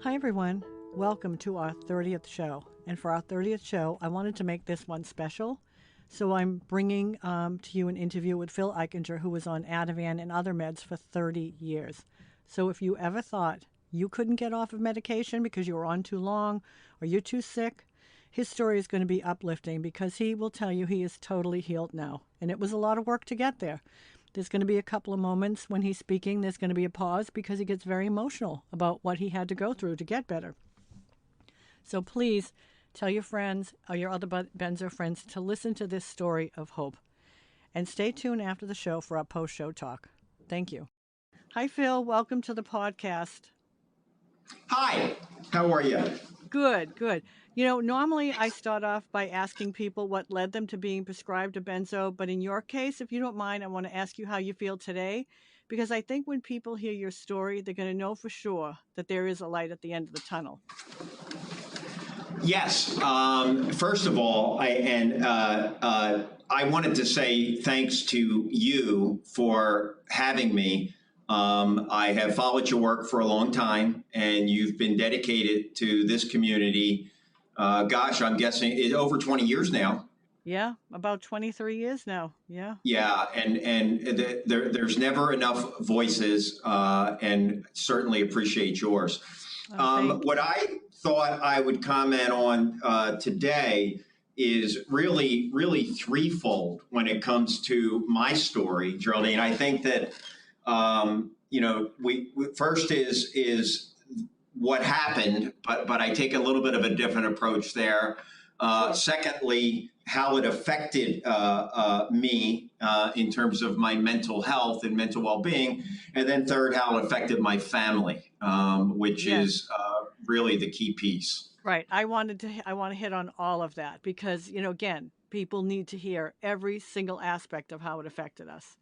Hi, everyone. Welcome to our 30th show. And for our 30th show, I wanted to make this one special. So I'm bringing to you an interview with Phil Eichinger, who was on Ativan and other meds for 30 years. So if you ever thought you couldn't get off of medication because you were on too long or you're too sick, his story is going to be uplifting because he will tell you he is totally healed now. And it was a lot of work to get there. There's going to be a couple of moments when he's speaking. There's going to be a pause because he gets very emotional about what he had to go through to get better. So please tell your friends or your other Benzo friends to listen to this story of hope. And stay tuned after the show for our post-show talk. Thank you. Hi, Phil. Welcome to the podcast. Hi. How are you? Good, good. You know, normally I start off by asking people what led them to being prescribed a benzo, but in your case, if you don't mind, I want to ask you how you feel today, because I think when people hear your story, they're going to know for sure that there is a light at the end of the tunnel. Yes. First of all, I wanted to say thanks to you for having me. I have followed your work for a long time, and you've been dedicated to this community. Gosh, I'm guessing it's over 20 years now. Yeah, about 23 years now. Yeah. Yeah, and there's never enough voices, and certainly appreciate yours. What I thought I would comment on today is really threefold when it comes to my story, Geraldine. I think that we first is what happened, but I take a little bit of a different approach there. Secondly, how it affected me in terms of my mental health and mental well-being, and then third, how it affected my family, which is really the key piece. Right. I want to hit on all of that because, again, people need to hear every single aspect of how it affected us.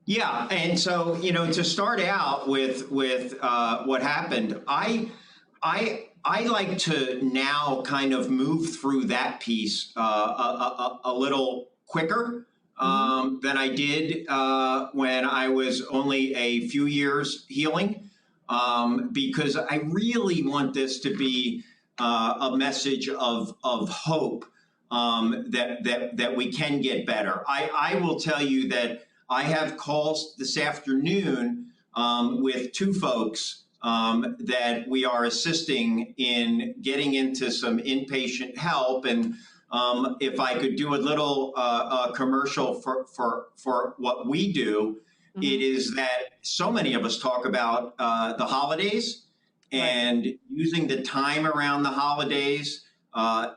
Yeah, and so to start out with what happened, I like to now kind of move through that piece a little quicker than I did when I was only a few years healing, because I really want this to be a message of hope, that we can get better. I will tell you that I have calls this afternoon with two folks that we are assisting in getting into some inpatient help. And if I could do a little commercial for what we do, it is that so many of us talk about the holidays and using the time around the holidays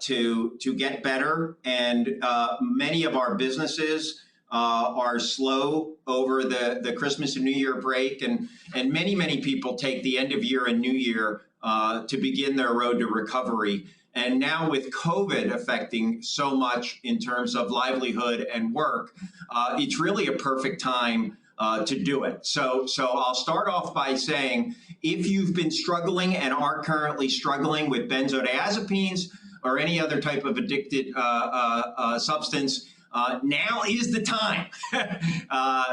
to get better. And many of our businesses are slow over the Christmas and New Year break, and many people take the end of year and New Year to begin their road to recovery. And now with COVID affecting so much in terms of livelihood and work, it's really a perfect time to do it. So I'll start off by saying, if you've been struggling and are currently struggling with benzodiazepines or any other type of addicted substance, now is the time.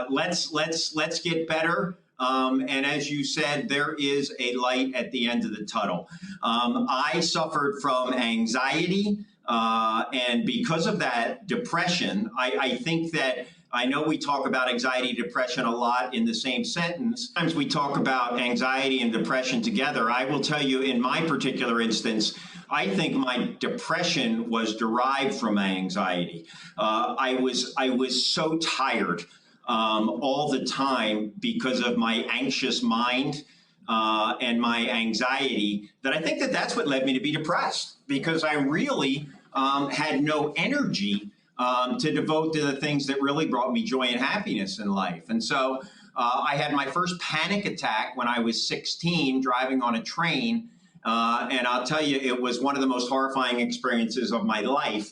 Let's get better. And as you said, there is a light at the end of the tunnel. I suffered from anxiety, and because of that, depression. I think that I know we talk about anxiety, depression a lot in the same sentence. Sometimes we talk about anxiety and depression together. I will tell you, in my particular instance, I think my depression was derived from my anxiety. I was so tired all the time because of my anxious mind and my anxiety, that I think that that's what led me to be depressed, because I really had no energy to devote to the things that really brought me joy and happiness in life. And so I had my first panic attack when I was 16, driving on a train. And I'll tell you, it was one of the most horrifying experiences of my life.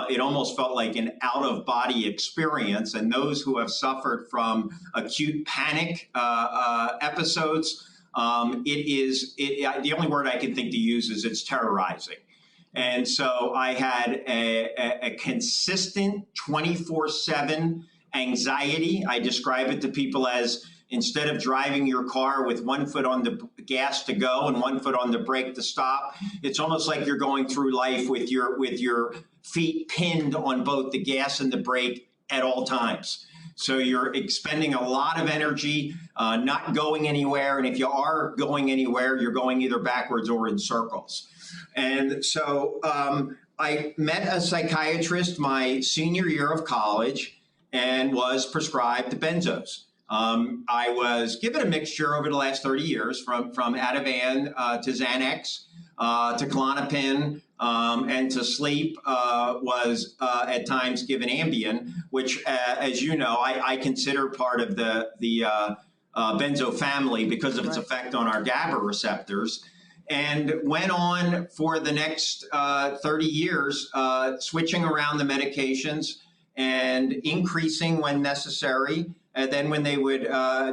It almost felt like an out-of-body experience. And those who have suffered from acute panic episodes, the only word I can think to use is it's terrorizing. And so I had a consistent 24/7 anxiety. I describe it to people as instead of driving your car with one foot on the gas to go and one foot on the brake to stop, it's almost like you're going through life with your feet pinned on both the gas and the brake at all times. So you're expending a lot of energy, not going anywhere. And if you are going anywhere, you're going either backwards or in circles. And so I met a psychiatrist my senior year of college and was prescribed benzos. I was given a mixture over the last 30 years from Ativan to Xanax to Klonopin, and to sleep was at times given Ambien, which, as you know, I consider part of the benzo family because of its effect on our GABA receptors. And went on for the next 30 years, switching around the medications and increasing when necessary. And then when they would,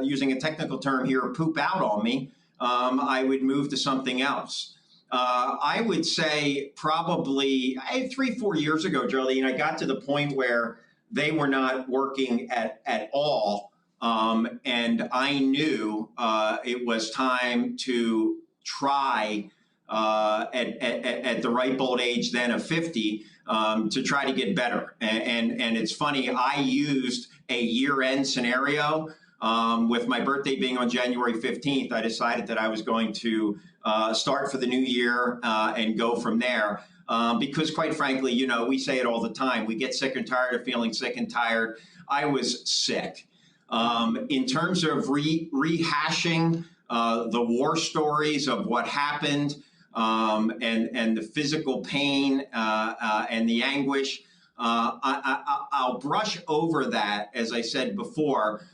using a technical term here, poop out on me, I would move to something else. I would say probably 3-4 years ago, Geraldine, I got to the point where they were not working at all. And I knew it was time to try at the ripe old age then of 50 to try to get better. And it's funny, I used a year-end scenario. With my birthday being on January 15th, I decided that I was going to start for the new year and go from there. Because quite frankly, you know, we say it all the time. We get sick and tired of feeling sick and tired. I was sick. In terms of rehashing the war stories of what happened and the physical pain and the anguish, I'll brush over that, as I said before,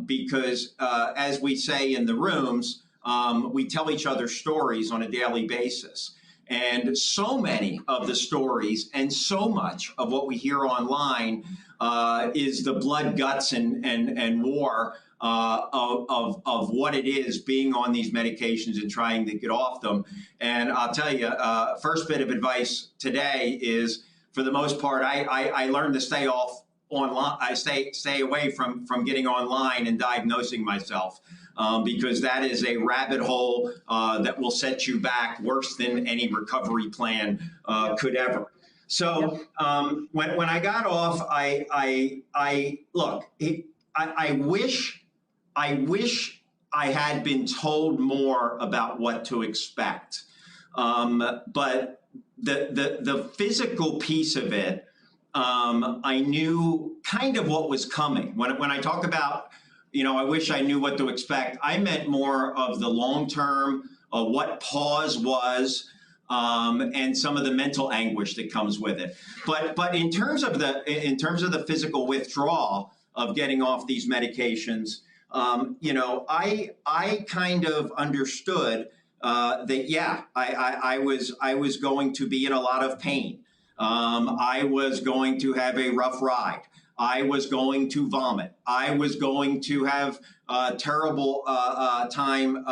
because as we say in the rooms, we tell each other stories on a daily basis. And so many of the stories and so much of what we hear online is the blood, guts, and war of what it is being on these medications and trying to get off them. And I'll tell you, first bit of advice today is, for the most part, I learned to stay off online. I stay away from getting online and diagnosing myself, because that is a rabbit hole that will set you back worse than any recovery plan could ever. So when I got off, I wish I had been told more about what to expect, but the physical piece of it, I knew kind of what was coming. When I talk about, you know, I wish I knew what to expect, I meant more of the long term, what pause was, and some of the mental anguish that comes with it. But in terms of the physical withdrawal of getting off these medications, you know, I kind of understood that I was going to be in a lot of pain. I was going to have a rough ride. I was going to vomit. I was going to have a terrible time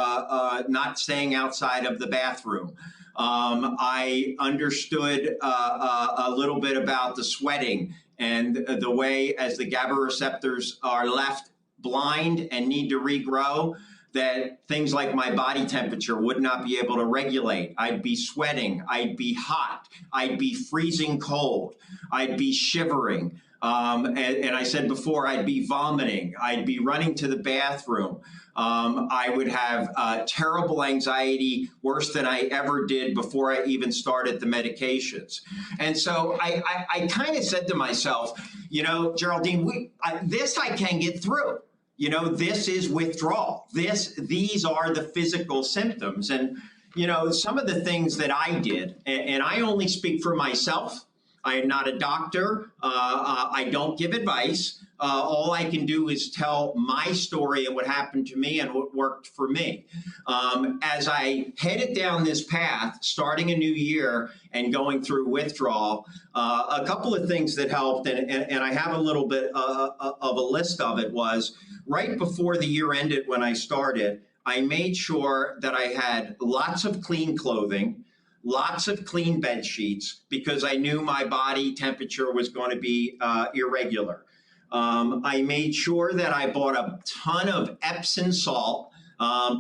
not staying outside of the bathroom. I understood a little bit about the sweating and the way, as the GABA receptors are left blind and need to regrow, that things like my body temperature would not be able to regulate. I'd be sweating, I'd be hot, I'd be freezing cold, I'd be shivering. And I said before, I'd be vomiting, I'd be running to the bathroom. I would have terrible anxiety, worse than I ever did before I even started the medications. And so I kind of said to myself, you know, Geraldine, this I can get through. You know, this is withdrawal. These are the physical symptoms. And, you know, some of the things that I did, and I only speak for myself. I am not a doctor. I don't give advice. All I can do is tell my story and what happened to me and what worked for me. As I headed down this path, starting a new year and going through withdrawal, a couple of things that helped, and I have a little bit of a list of it, was right before the year ended when I started, I made sure that I had lots of clean clothing, lots of clean bed sheets, because I knew my body temperature was going to be irregular. I made sure that I bought a ton of Epsom salt,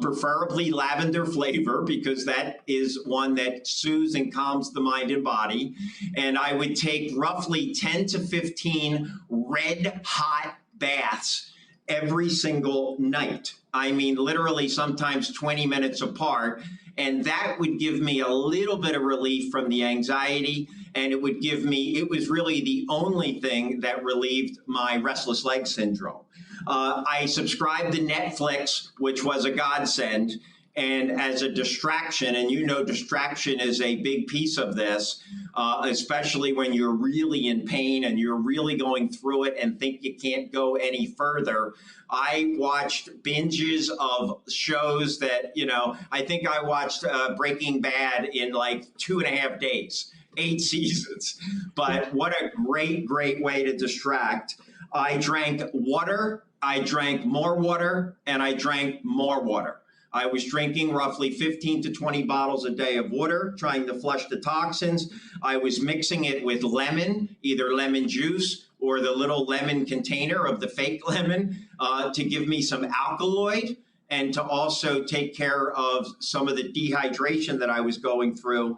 preferably lavender flavor, because that is one that soothes and calms the mind and body. And I would take roughly 10 to 15 red hot baths every single night. I mean, literally sometimes 20 minutes apart. And that would give me a little bit of relief from the anxiety. And it would give me, it was really the only thing that relieved my restless leg syndrome. I subscribed to Netflix, which was a godsend. And as a distraction, and you know, distraction is a big piece of this, especially when you're really in pain and you're really going through it and think you can't go any further. I watched binges of shows that, you know, I think I watched Breaking Bad in like 2.5 days, 8 seasons. But what a great, great way to distract. I drank water, I drank more water, and I drank more water. I was drinking roughly 15 to 20 bottles a day of water, trying to flush the toxins. I was mixing it with lemon, either lemon juice or the little lemon container of the fake lemon, to give me some alkaloid and to also take care of some of the dehydration that I was going through.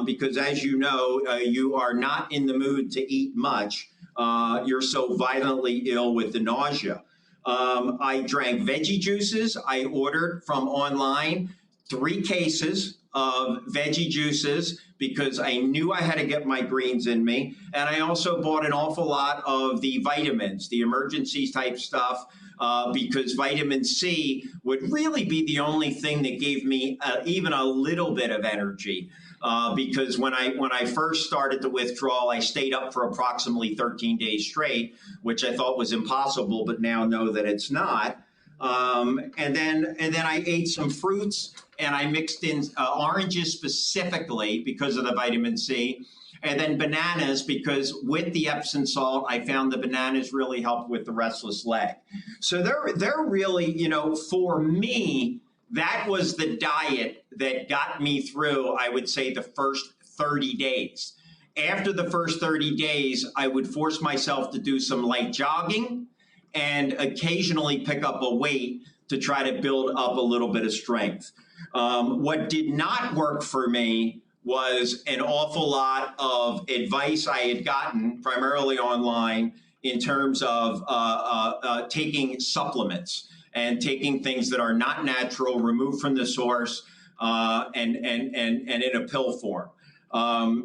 Because as you know, you are not in the mood to eat much. You're so violently ill with the nausea. I drank veggie juices. I ordered from online 3 cases of veggie juices because I knew I had to get my greens in me. And I also bought an awful lot of the vitamins, the emergency type stuff, because vitamin C would really be the only thing that gave me even a little bit of energy. Because when I first started the withdrawal, I stayed up for approximately 13 days straight, which I thought was impossible, but now know that it's not. And then I ate some fruits, and I mixed in oranges specifically because of the vitamin C, and then bananas, because with the Epsom salt, I found the bananas really helped with the restless leg. So they're really, you know, for me, that was the diet that got me through, I would say, the first 30 days. After the first 30 days, I would force myself to do some light jogging and occasionally pick up a weight to try to build up a little bit of strength. What did not work for me was an awful lot of advice I had gotten, primarily online, in terms of taking supplements and taking things that are not natural, removed from the source, and in a pill form.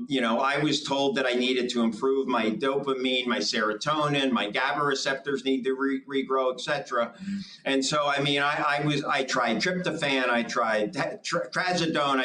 You know, I was told that I needed to improve my dopamine, my serotonin, my GABA receptors need to regrow, et cetera. And so, I mean, I tried tryptophan, I tried trazodone,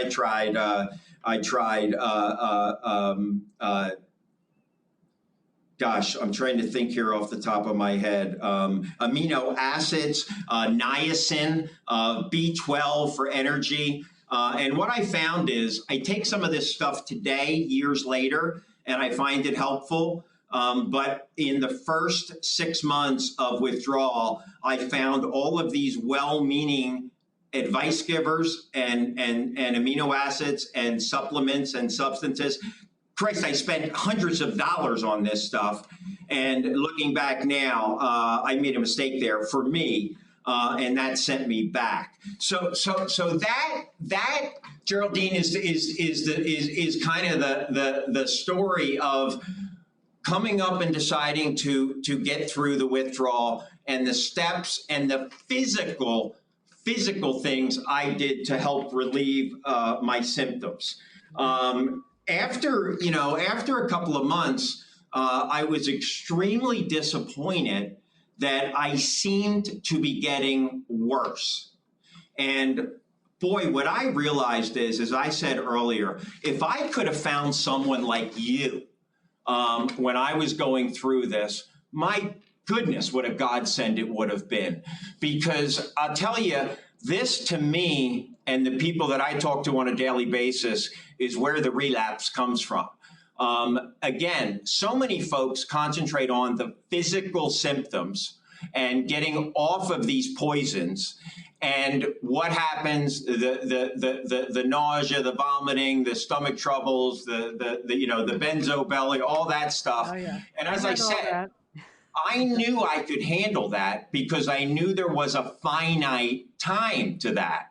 gosh, I'm trying to think here off the top of my head. Amino acids, niacin, B12 for energy. And what I found is I take some of this stuff today, years later, and I find it helpful. But in the first 6 months of withdrawal, I found all of these well-meaning advice givers and amino acids and supplements and substances. Christ, I spent hundreds of dollars on this stuff. And looking back now, I made a mistake there for me. And that sent me back. So that Geraldine is kind of the story of coming up and deciding to get through the withdrawal and the steps and the physical things I did to help relieve my symptoms. After a couple of months, I was extremely disappointed that I seemed to be getting worse. And boy, what I realized is, as I said earlier, if I could have found someone like you when I was going through this, my goodness, what a godsend it would have been. Because I'll tell you, this to me and the people that I talk to on a daily basis is where the relapse comes from. Again, so many folks concentrate on the physical symptoms and getting off of these poisons. And what happens? The nausea, the vomiting, the stomach troubles, the benzo belly, all that stuff. Oh, yeah. And as I said, I knew I could handle that because I knew there was a finite time to that.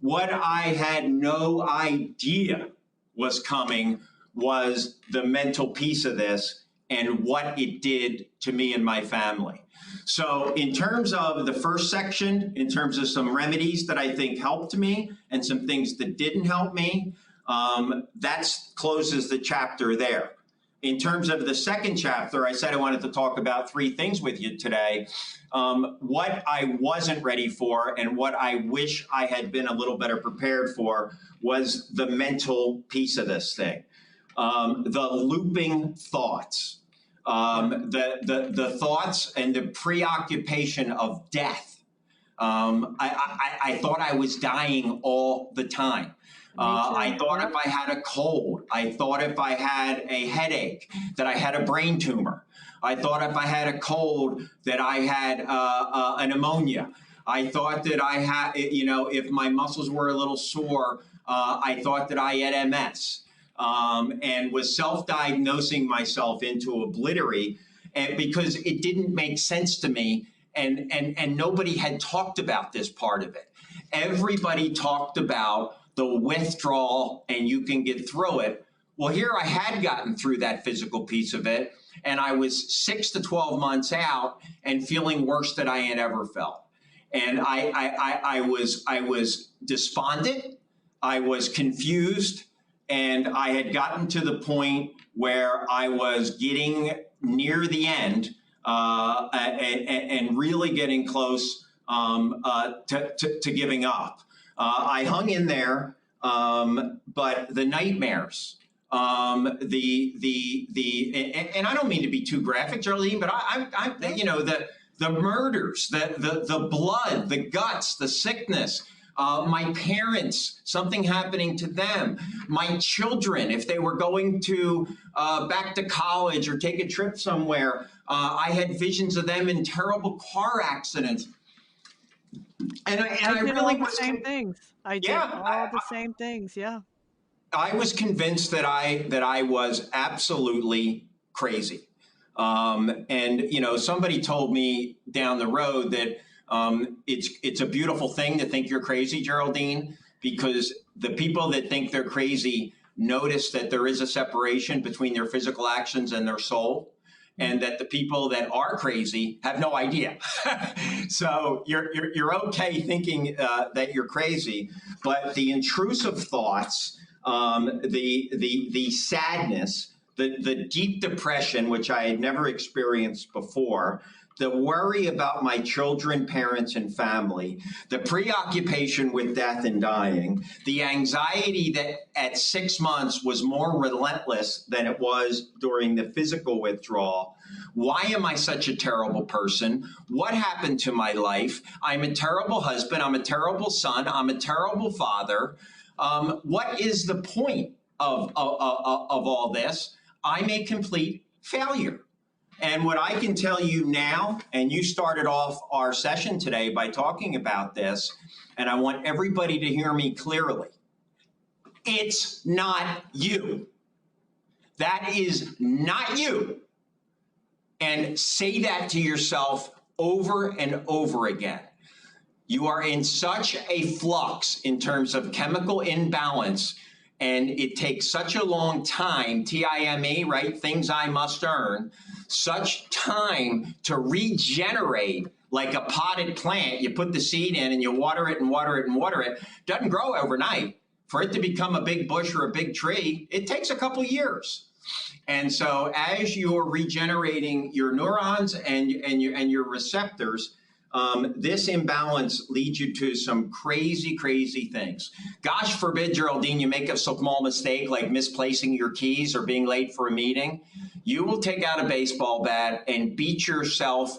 What I had no idea was coming was the mental piece of this and what it did to me and my family. So in terms of the first section, in terms of some remedies that I think helped me and some things that didn't help me, that closes the chapter there. In terms of the second chapter, I said I wanted to talk about three things with you today. What I wasn't ready for and what I wish I had been a little better prepared for was the mental piece of this thing. The looping thoughts, the thoughts and the preoccupation of death. I thought I was dying all the time. I thought if I had a cold, I thought if I had a headache, that I had a brain tumor. I thought if I had a cold, that I had a pneumonia. I thought that I had, if my muscles were a little sore, I thought that I had MS, and was self-diagnosing myself into obliterate, and because it didn't make sense to me, and nobody had talked about this part of it. Everybody talked about the withdrawal and you can get through it. Well, here I had gotten through that physical piece of it, and I was 6 to 12 months out and feeling worse than I had ever felt. And I was despondent, I was confused, and I had gotten to the point where I was getting near the end and really getting close to giving up. I hung in there, but the nightmares, and I don't mean to be too graphic, Geraldine, but the murders, the blood, the guts, the sickness, my parents, something happening to them, my children, if they were going to back to college or take a trip somewhere, I had visions of them in terrible car accidents. And I did really all the same things. I did all the same things. Yeah. I was convinced that I was absolutely crazy. And somebody told me down the road that it's a beautiful thing to think you're crazy, Geraldine, because the people that think they're crazy notice that there is a separation between their physical actions and their soul. And that the people that are crazy have no idea. So you're okay thinking that you're crazy, but the intrusive thoughts, the sadness, the deep depression, which I had never experienced before, the worry about my children, parents, and family, the preoccupation with death and dying, the anxiety that at 6 months was more relentless than it was during the physical withdrawal. Why am I such a terrible person? What happened to my life? I'm a terrible husband. I'm a terrible son. I'm a terrible father. What is the point of all this? I'm a complete failure. And what I can tell you now, and you started off our session today by talking about this, and I want everybody to hear me clearly. It's not you. That is not you. And say that to yourself over and over again. You are in such a flux in terms of chemical imbalance, and it takes such a long time, TIME, right? Things I must earn, such time to regenerate like a potted plant. You put the seed in and you water it and water it and water it. Doesn't grow overnight. For it to become a big bush or a big tree, it takes a couple years. And so as you're regenerating your neurons and your receptors, this imbalance leads you to some crazy, crazy things. Gosh forbid, Geraldine, you make a small mistake like misplacing your keys or being late for a meeting. You will take out a baseball bat and beat yourself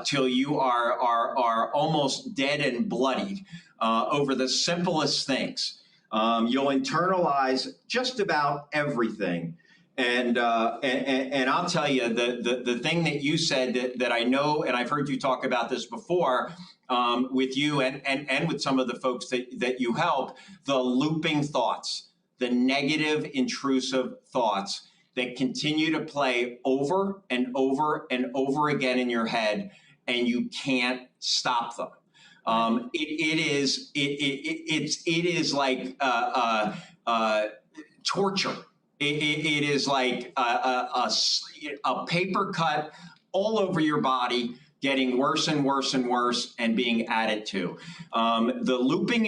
till you are almost dead and bloodied over the simplest things. You'll internalize just about everything. And I'll tell you, the thing that you said that I know, and I've heard you talk about this before with you and with some of the folks that you help, the looping thoughts, the negative intrusive thoughts that continue to play over and over and over again in your head, and you can't stop them. It is like torture. It is like a paper cut all over your body, getting worse and worse and worse, and being added to. The looping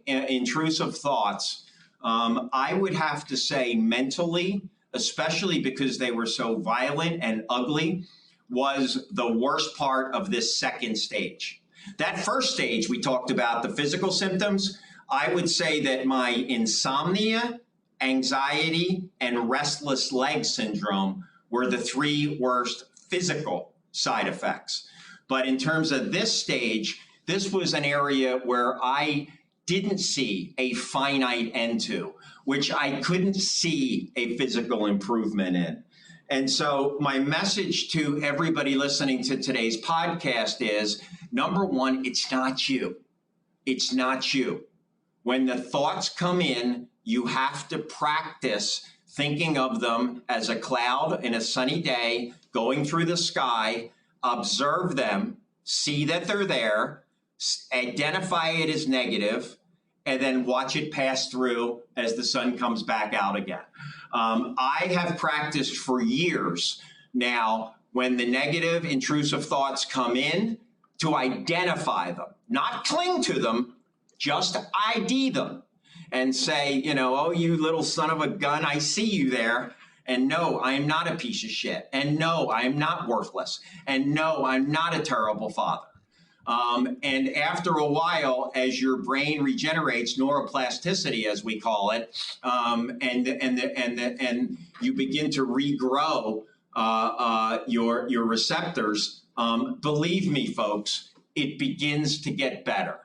intrusive thoughts. I would have to say mentally, especially because they were so violent and ugly, was the worst part of this second stage. That first stage, we talked about the physical symptoms. I would say that my insomnia, anxiety, and restless leg syndrome were the three worst physical side effects. But in terms of this stage, this was an area where I didn't see a finite end to, which I couldn't see a physical improvement in. And so my message to everybody listening to today's podcast is, number one, it's not you. It's not you. When the thoughts come in, you have to practice thinking of them as a cloud in a sunny day going through the sky, observe them, see that they're there, identify it as negative, and then watch it pass through as the sun comes back out again. I have practiced for years now, when the negative intrusive thoughts come in, to identify them, not cling to them, just ID them and say, oh, you little son of a gun, I see you there. And no, I am not a piece of shit. And no, I am not worthless. And no, I'm not a terrible father. And after a while, as your brain regenerates, neuroplasticity, as we call it, and you begin to regrow your receptors, believe me, folks, it begins to get better.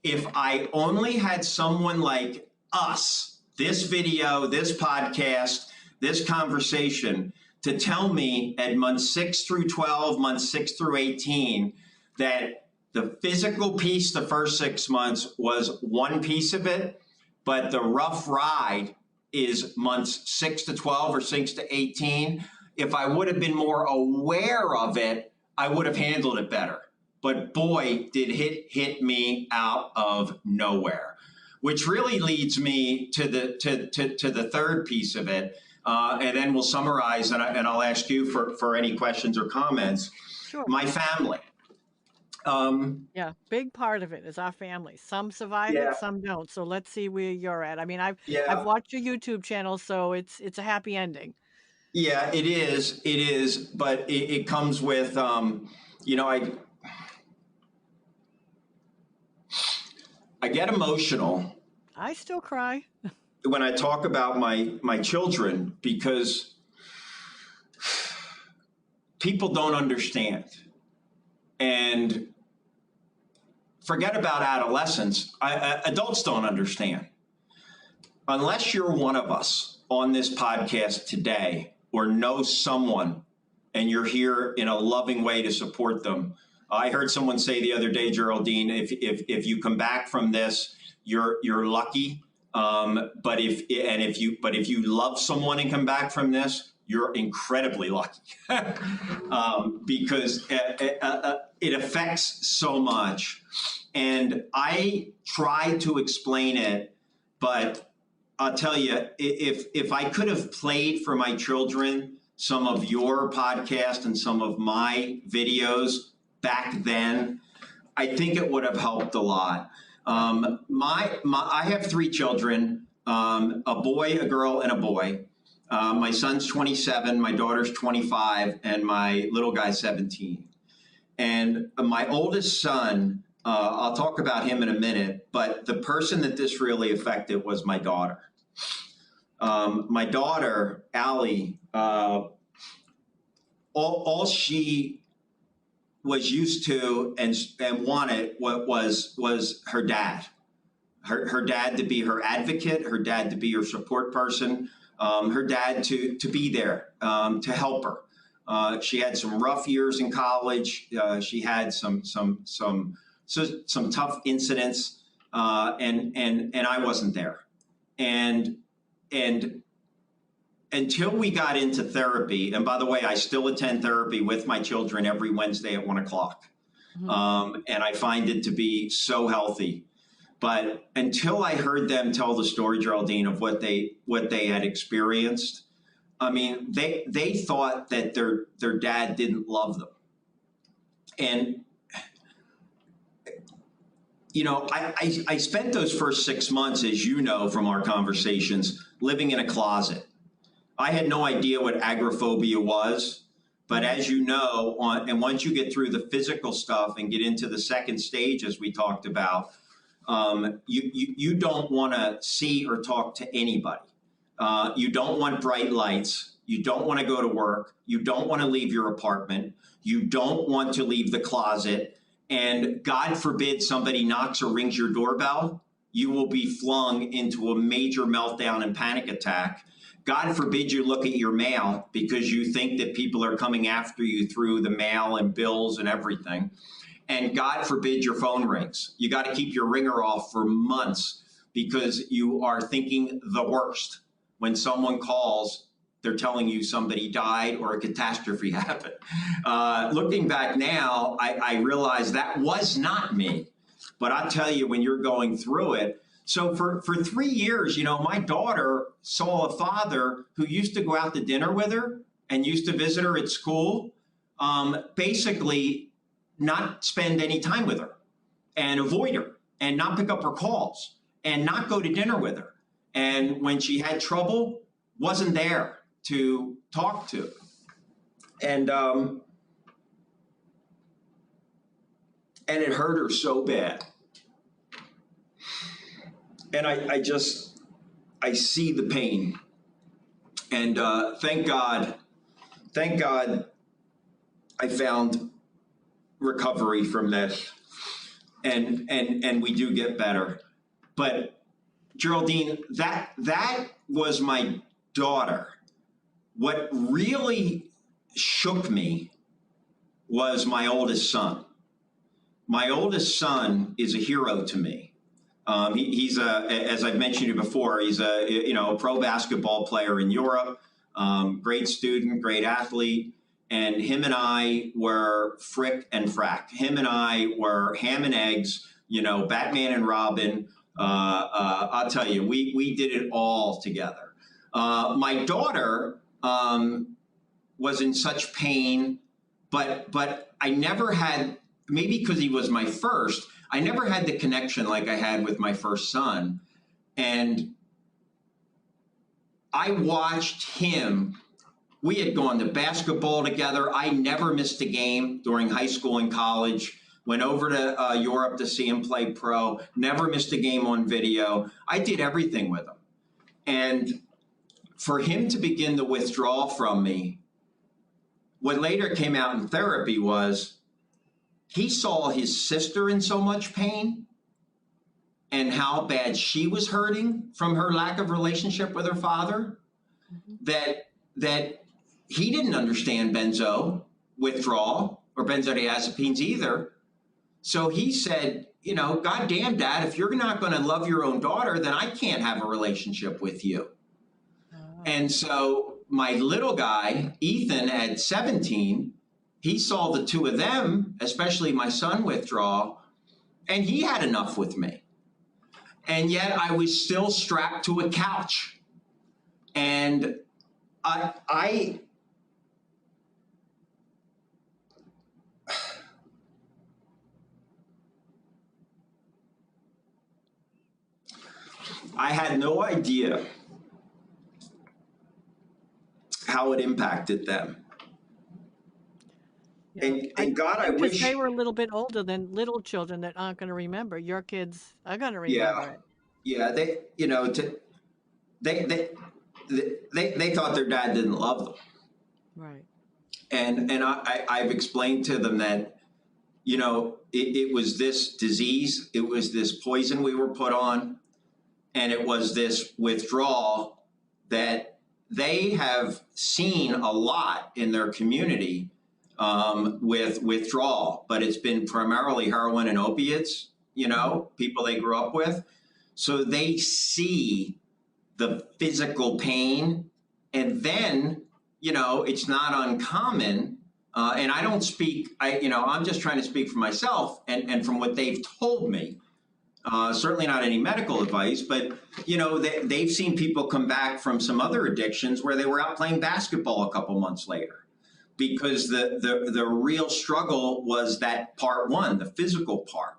If I only had someone like us, this video, this podcast, this conversation, to tell me at months 6 through 12, months 6 through 18, that the physical piece the first 6 months was one piece of it, but the rough ride is months 6 to 12 or 6 to 18. If I would have been more aware of it, I would have handled it better. But boy, did it hit me out of nowhere, which really leads me to the third piece of it. And then we'll summarize, and I'll ask you for any questions or comments. Sure. My family. Yeah, big part of it is our family. Some survive it, some don't. So let's see where you're at. I mean, I've watched your YouTube channel, so it's a happy ending. Yeah, it is, but it comes with, I get emotional. I still cry when I talk about my children, because people don't understand. And forget about adolescents. Adults don't understand. Unless you're one of us on this podcast today or know someone and you're here in a loving way to support them. I heard someone say the other day, Geraldine, if you come back from this, you're lucky. But if you love someone and come back from this, you're incredibly lucky because it affects so much. And I try to explain it, but I'll tell you, if I could have played for my children some of your podcast and some of my videos back then, I think it would have helped a lot. I have 3 children, a boy, a girl, and a boy. My son's 27, my daughter's 25, and my little guy's 17. And my oldest son, I'll talk about him in a minute, but the person that this really affected was my daughter. My daughter, Allie, all she was used to and wanted was her dad. Her dad to be her advocate, her dad to be her support person, her dad to be there to help her. She had some rough years in college. She had some tough incidents, and I wasn't there. And until we got into therapy, and by the way, I still attend therapy with my children every Wednesday at 1 o'clock. And I find it to be so healthy. But until I heard them tell the story, Geraldine, of what they had experienced, I mean, they thought that their dad didn't love them. And, you know, I spent those first 6 months, as you know from our conversations, living in a closet. I had no idea what agoraphobia was. But as you know, and once you get through the physical stuff and get into the second stage, as we talked about, you don't want to see or talk to anybody. You don't want bright lights. You don't want to go to work. You don't want to leave your apartment. You don't want to leave the closet. And God forbid somebody knocks or rings your doorbell, you will be flung into a major meltdown and panic attack. God forbid you look at your mail because you think that people are coming after you through the mail and bills and everything. And God forbid your phone rings. You got to keep your ringer off for months because you are thinking the worst. When someone calls, they're telling you somebody died or a catastrophe happened. Looking back now, I realize that was not me. But I tell you, when you're going through it, so for 3 years, you know, my daughter saw a father who used to go out to dinner with her and used to visit her at school, basically not spend any time with her and avoid her and not pick up her calls and not go to dinner with her. And when she had trouble, wasn't there to talk to. And it hurt her so bad. And I see the pain. And thank God I found recovery from this. And we do get better. But Geraldine, that was my daughter. What really shook me was my oldest son. My oldest son is a hero to me. He's as I've mentioned to you before, he's a pro basketball player in Europe, great student, great athlete, and him and I were frick and frack. Him and I were ham and eggs, Batman and Robin. I'll tell you, we did it all together. My daughter was in such pain, but I never had, maybe because he was my first, I never had the connection like I had with my first son. And I watched him. We had gone to basketball together. I never missed a game during high school and college. Went over to Europe to see him play pro. Never missed a game on video. I did everything with him. And for him to begin the withdrawal from me, what later came out in therapy was he saw his sister in so much pain and how bad she was hurting from her lack of relationship with her father, that he didn't understand benzo withdrawal or benzodiazepines either. So he said, God damn, Dad, if you're not going to love your own daughter, then I can't have a relationship with you. And so my little guy, Ethan, at 17, he saw the two of them, especially my son, withdraw, and he had enough with me. And yet I was still strapped to a couch. And I had no idea how it impacted them. And God, I wish they were a little bit older than little children that aren't going to remember. Your kids are going to remember it. Yeah, they thought their dad didn't love them. Right. And I've explained to them that, it was this disease, it was this poison we were put on, and it was this withdrawal that they have seen a lot in their community with withdrawal, but it's been primarily heroin and opiates, people they grew up with. So they see the physical pain And then, it's not uncommon. And I don't speak, I'm just trying to speak for myself and from what they've told me. Certainly not any medical advice, but they've seen people come back from some other addictions where they were out playing basketball a couple months later, because the real struggle was that part one, the physical part.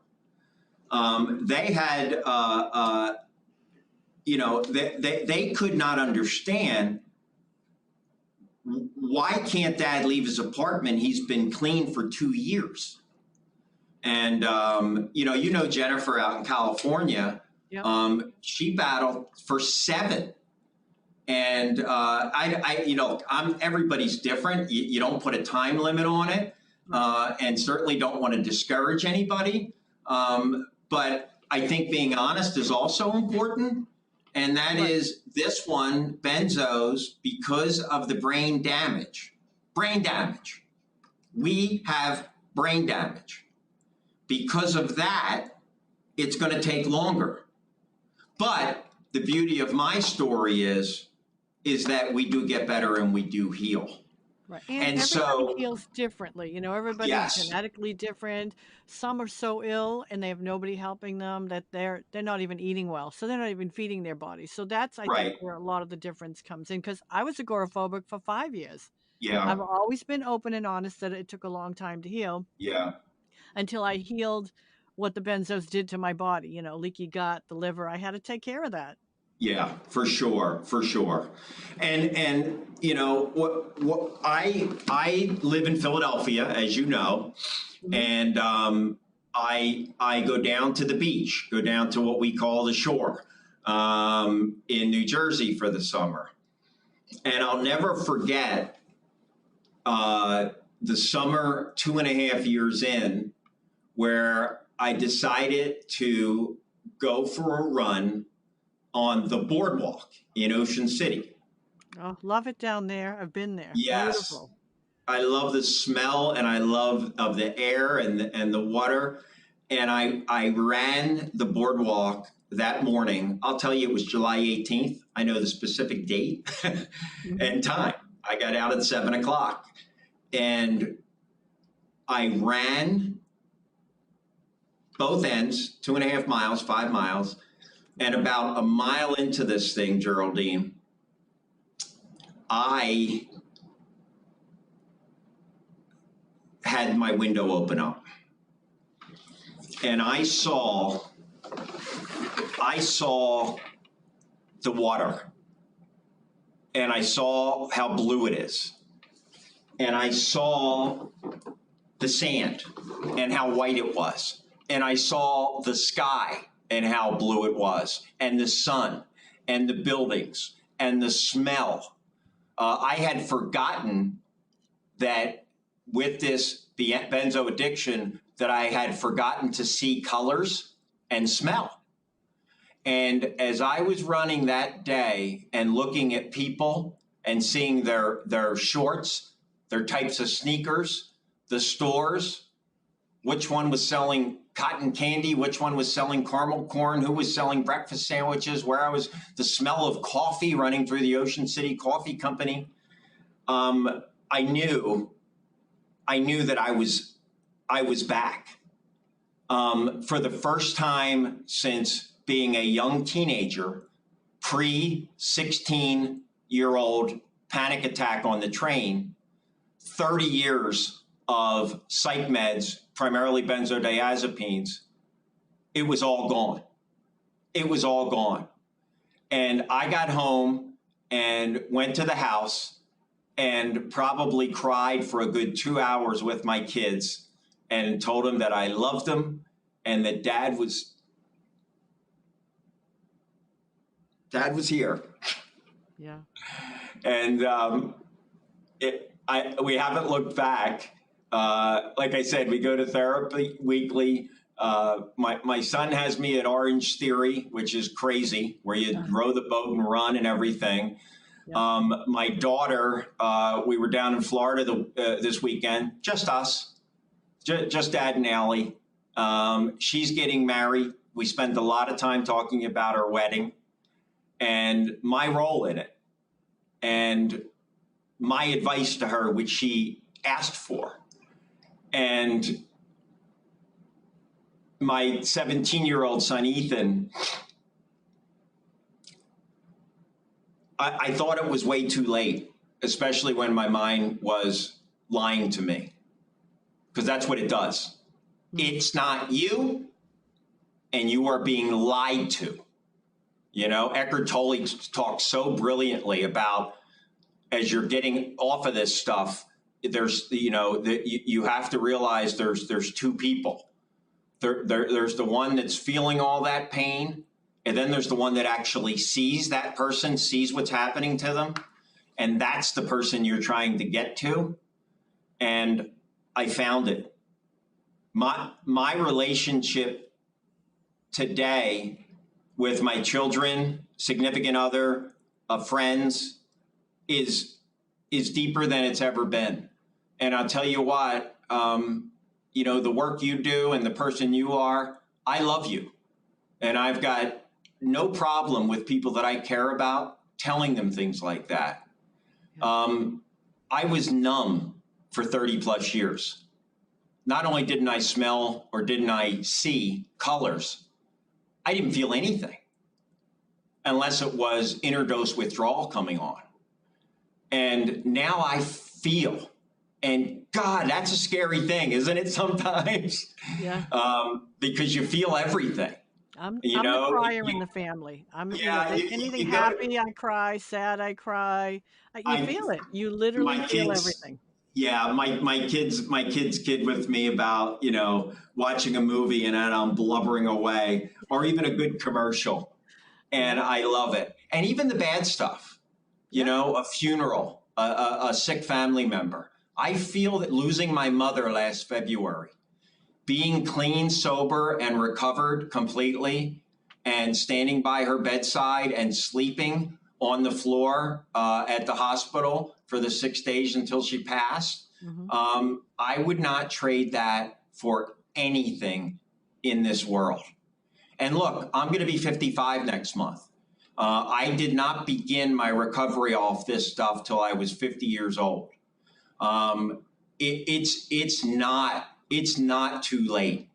They had, they could not understand, why can't dad leave his apartment? He's been clean for 2 years. And, Jennifer out in California, Yep. She battled for 7. And everybody's different. You don't put a time limit on it, and certainly don't want to discourage anybody. But I think being honest is also important. And that is this one, benzos, because of the brain damage. We have brain damage. Because of that, it's going to take longer. But the beauty of my story is that we do get better and we do heal. Right. And everybody heals differently. Everybody's genetically different. Some are so ill and they have nobody helping them that they're not even eating well. So they're not even feeding their bodies. So that's, I think, where a lot of the difference comes in, because I was agoraphobic for 5 years. Yeah. I've always been open and honest that it took a long time to heal. Yeah. Until I healed what the benzos did to my body, leaky gut, the liver. I had to take care of that. Yeah, for sure. And what I live in Philadelphia, as you know, and I go down to the beach, go down to what we call the shore, in New Jersey for the summer. And I'll never forget the summer 2.5 years in, where I decided to go for a run on the boardwalk in Ocean City. Oh, love it down there. I've been there. Yes. Beautiful. I love the smell and I love of the air and the water. And I ran the boardwalk that morning. I'll tell you, it was July 18th. I know the specific date and time. I got out at 7 o'clock and I ran both ends, 2.5 miles, 5 miles. And about a mile into this thing, Geraldine, I had my window open up. And I saw the water. And I saw how blue it is. And I saw the sand and how white it was. And I saw the sky and how blue it was, and the sun, and the buildings, and the smell. I had forgotten that with the benzo addiction, that I had forgotten to see colors and smell. And as I was running that day and looking at people and seeing their shorts, their types of sneakers, the stores, which one was selling cotton candy, which one was selling caramel corn, who was selling breakfast sandwiches, the smell of coffee running through the Ocean City Coffee Company. I knew that I was back. For the first time since being a young teenager, pre-16-year-old panic attack on the train, 30 years of psych meds, primarily benzodiazepines, it was all gone. It was all gone. And I got home and went to the house and probably cried for a good 2 hours with my kids and told them that I loved them and that Dad was here. Yeah. And we haven't looked back. Like I said, we go to therapy weekly. My son has me at Orange Theory, which is crazy, where you row the boat and run and everything. Yeah. My daughter, we were down in Florida this weekend, just us, just Dad and Allie. She's getting married. We spent a lot of time talking about her wedding and my role in it. and my advice to her, which she asked for. And my 17-year-old son, Ethan, I thought it was way too late, especially when my mind was lying to me, because that's what it does. It's not you, and you are being lied to. You know, Eckhart Tolle talks so brilliantly about, as you're getting off of this stuff, there's, you have to realize there's two people. There's the one that's feeling all that pain, and then there's the one that actually sees that person, sees what's happening to them, and that's the person you're trying to get to. And I found it. My relationship today with my children, significant other, friends, is deeper than it's ever been. And I'll tell you what, the work you do and the person you are, I love you. And I've got no problem with people that I care about telling them things like that. I was numb for 30 plus years. Not only didn't I smell or didn't I see colors, I didn't feel anything unless it was interdose withdrawal coming on. And now I feel, and God, that's a scary thing, isn't it sometimes? Yeah. Because you feel everything. I'm the crier in the family. Anything happy, I cry. Sad, I cry. You feel it. You literally feel everything. Yeah, my kids kid with me about, watching a movie and then I'm blubbering away, or even a good commercial. And I love it. And even the bad stuff, a funeral, a sick family member. I feel that losing my mother last February, being clean, sober, and recovered completely, and standing by her bedside and sleeping on the floor at the hospital for the 6 days until she passed, I would not trade that for anything in this world. And look, I'm going to be 55 next month. I did not begin my recovery off this stuff till I was 50 years old. It's not too late.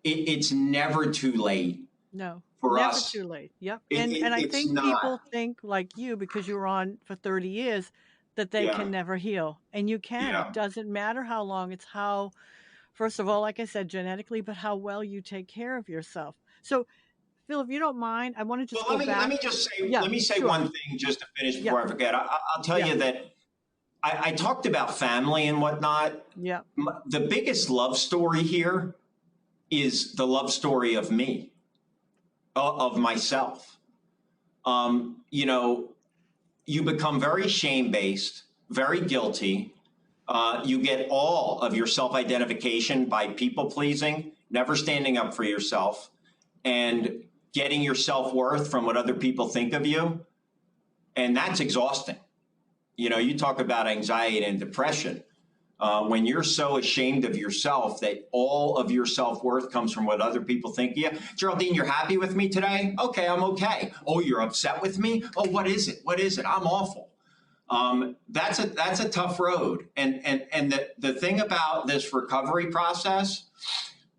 It's never too late. No, for never us. Too late. Yep. And I think people think like you, because you were on for 30 years, that they can never heal. And you can. Yeah. It doesn't matter how long. It's how, first of all, like I said, genetically, but how well you take care of yourself. So, Phil, if you don't mind, I want to just go back. Let me say one thing just to finish before I forget. I'll tell you that I talked about family and whatnot. Yeah. The biggest love story here is the love story of me, of myself. You become very shame-based, very guilty. You get all of your self-identification by people-pleasing, never standing up for yourself, and getting your self-worth from what other people think of you. And that's exhausting. You talk about anxiety and depression. When you're so ashamed of yourself that all of your self-worth comes from what other people think of you. Geraldine, you're happy with me today? Okay, I'm okay. Oh, you're upset with me? Oh, what is it? What is it? I'm awful. That's a tough road. And the thing about this recovery process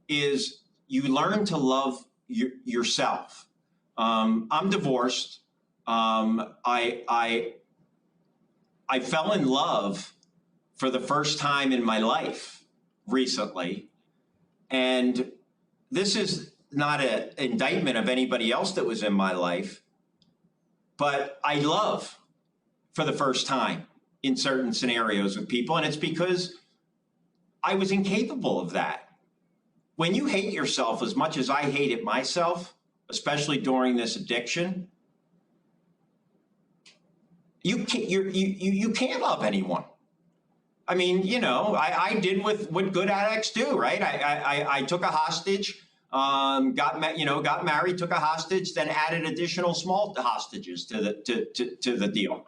is you learn to love yourself. I'm divorced. I fell in love for the first time in my life recently. And this is not an indictment of anybody else that was in my life, but I love for the first time in certain scenarios with people. And it's because I was incapable of that. When you hate yourself as much as I hated myself, especially during this addiction, you can't love anyone. I mean, I did what good addicts do, right? I took a hostage, got married, took a hostage, then added additional small hostages to the deal.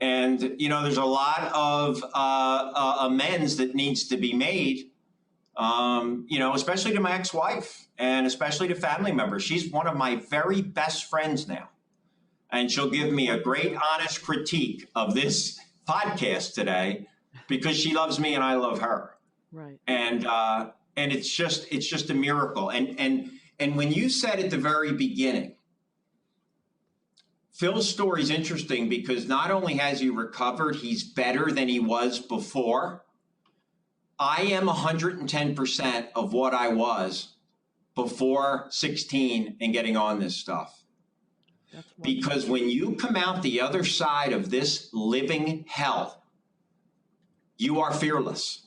And there's a lot of amends that needs to be made, especially to my ex-wife and especially to family members. She's one of my very best friends now. and she'll give me a great, honest critique of this podcast today because she loves me and I love her. Right. And it's just a miracle. And when you said at the very beginning, Phil's story is interesting because not only has he recovered, he's better than he was before. I am 110% of what I was before 16 and getting on this stuff. Because when you come out the other side of this living hell, you are fearless.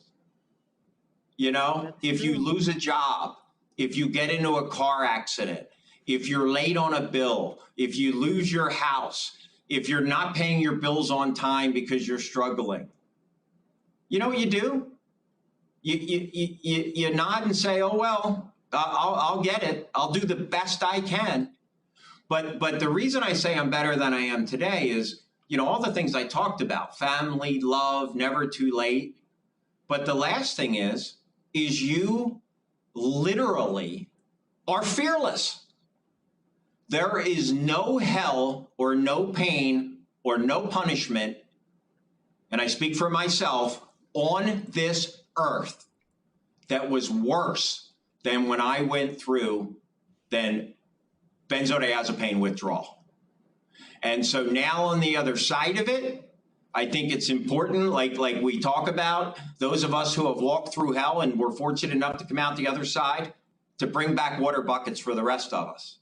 You know, if you lose a job, if you get into a car accident, if you're late on a bill, if you lose your house, if you're not paying your bills on time because you're struggling, you know what you do? You nod and say, oh, well, I'll get it. I'll do the best I can. But the reason I say I'm better than I am today is, you know, all the things I talked about, family, love, never too late. But the last thing is you literally are fearless. There is no hell or no pain or no punishment, and I speak for myself, on this earth that was worse than when I went through than benzodiazepine withdrawal. And so now on the other side of it, I think it's important, like we talk about, those of us who have walked through hell and were fortunate enough to come out the other side, to bring back water buckets for the rest of us.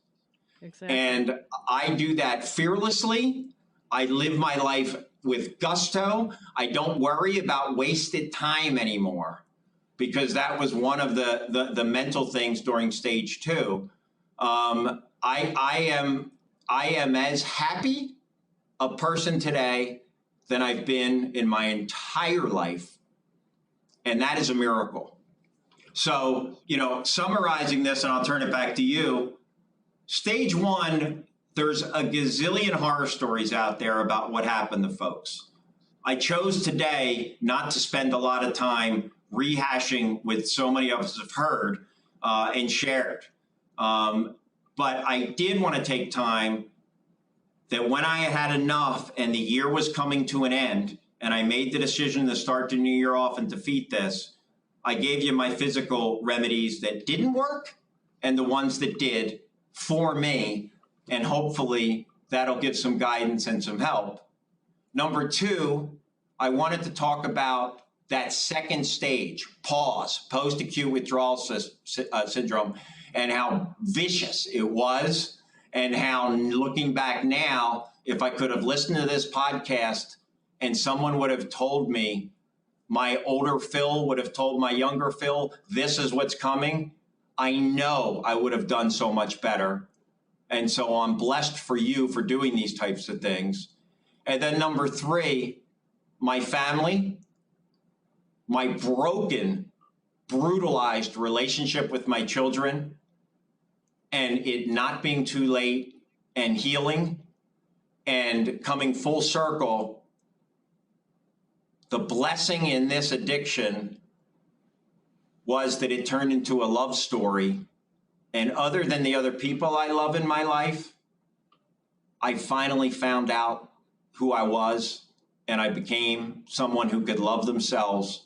Exactly. And I do that fearlessly. I live my life with gusto. I don't worry about wasted time anymore, because that was one of the mental things during stage 2. I am as happy a person today than I've been in my entire life, and that is a miracle. So, you know, summarizing this, and I'll turn it back to you. Stage 1, there's a gazillion horror stories out there about what happened to folks. I chose today not to spend a lot of time rehashing what so many of us have heard and shared. But I did want to take time that when I had enough and the year was coming to an end, and I made the decision to start the new year off and defeat this, I gave you my physical remedies that didn't work and the ones that did for me, and hopefully that'll give some guidance and some help. Number 2, I wanted to talk about that second stage, pause, post-acute withdrawal syndrome, and how vicious it was, and how, looking back now, if I could have listened to this podcast and someone would have told me, my older Phil would have told my younger Phil, this is what's coming, I know I would have done so much better. And so I'm blessed for you for doing these types of things. And then number 3, my family, my broken, brutalized relationship with my children, and it not being too late, and healing, and coming full circle. The blessing in this addiction was that it turned into a love story. And other than the other people I love in my life, I finally found out who I was, and I became someone who could love themselves.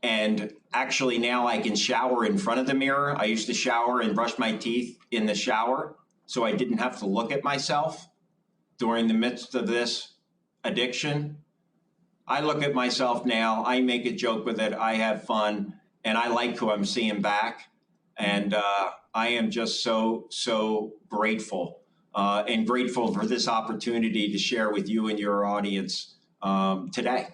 And actually now I can shower in front of the mirror. I used to shower and brush my teeth in the shower, so I didn't have to look at myself during the midst of this addiction. I look at myself now, I make a joke with it, I have fun, and I like who I'm seeing back. And I am just so grateful and grateful for this opportunity to share with you and your audience today.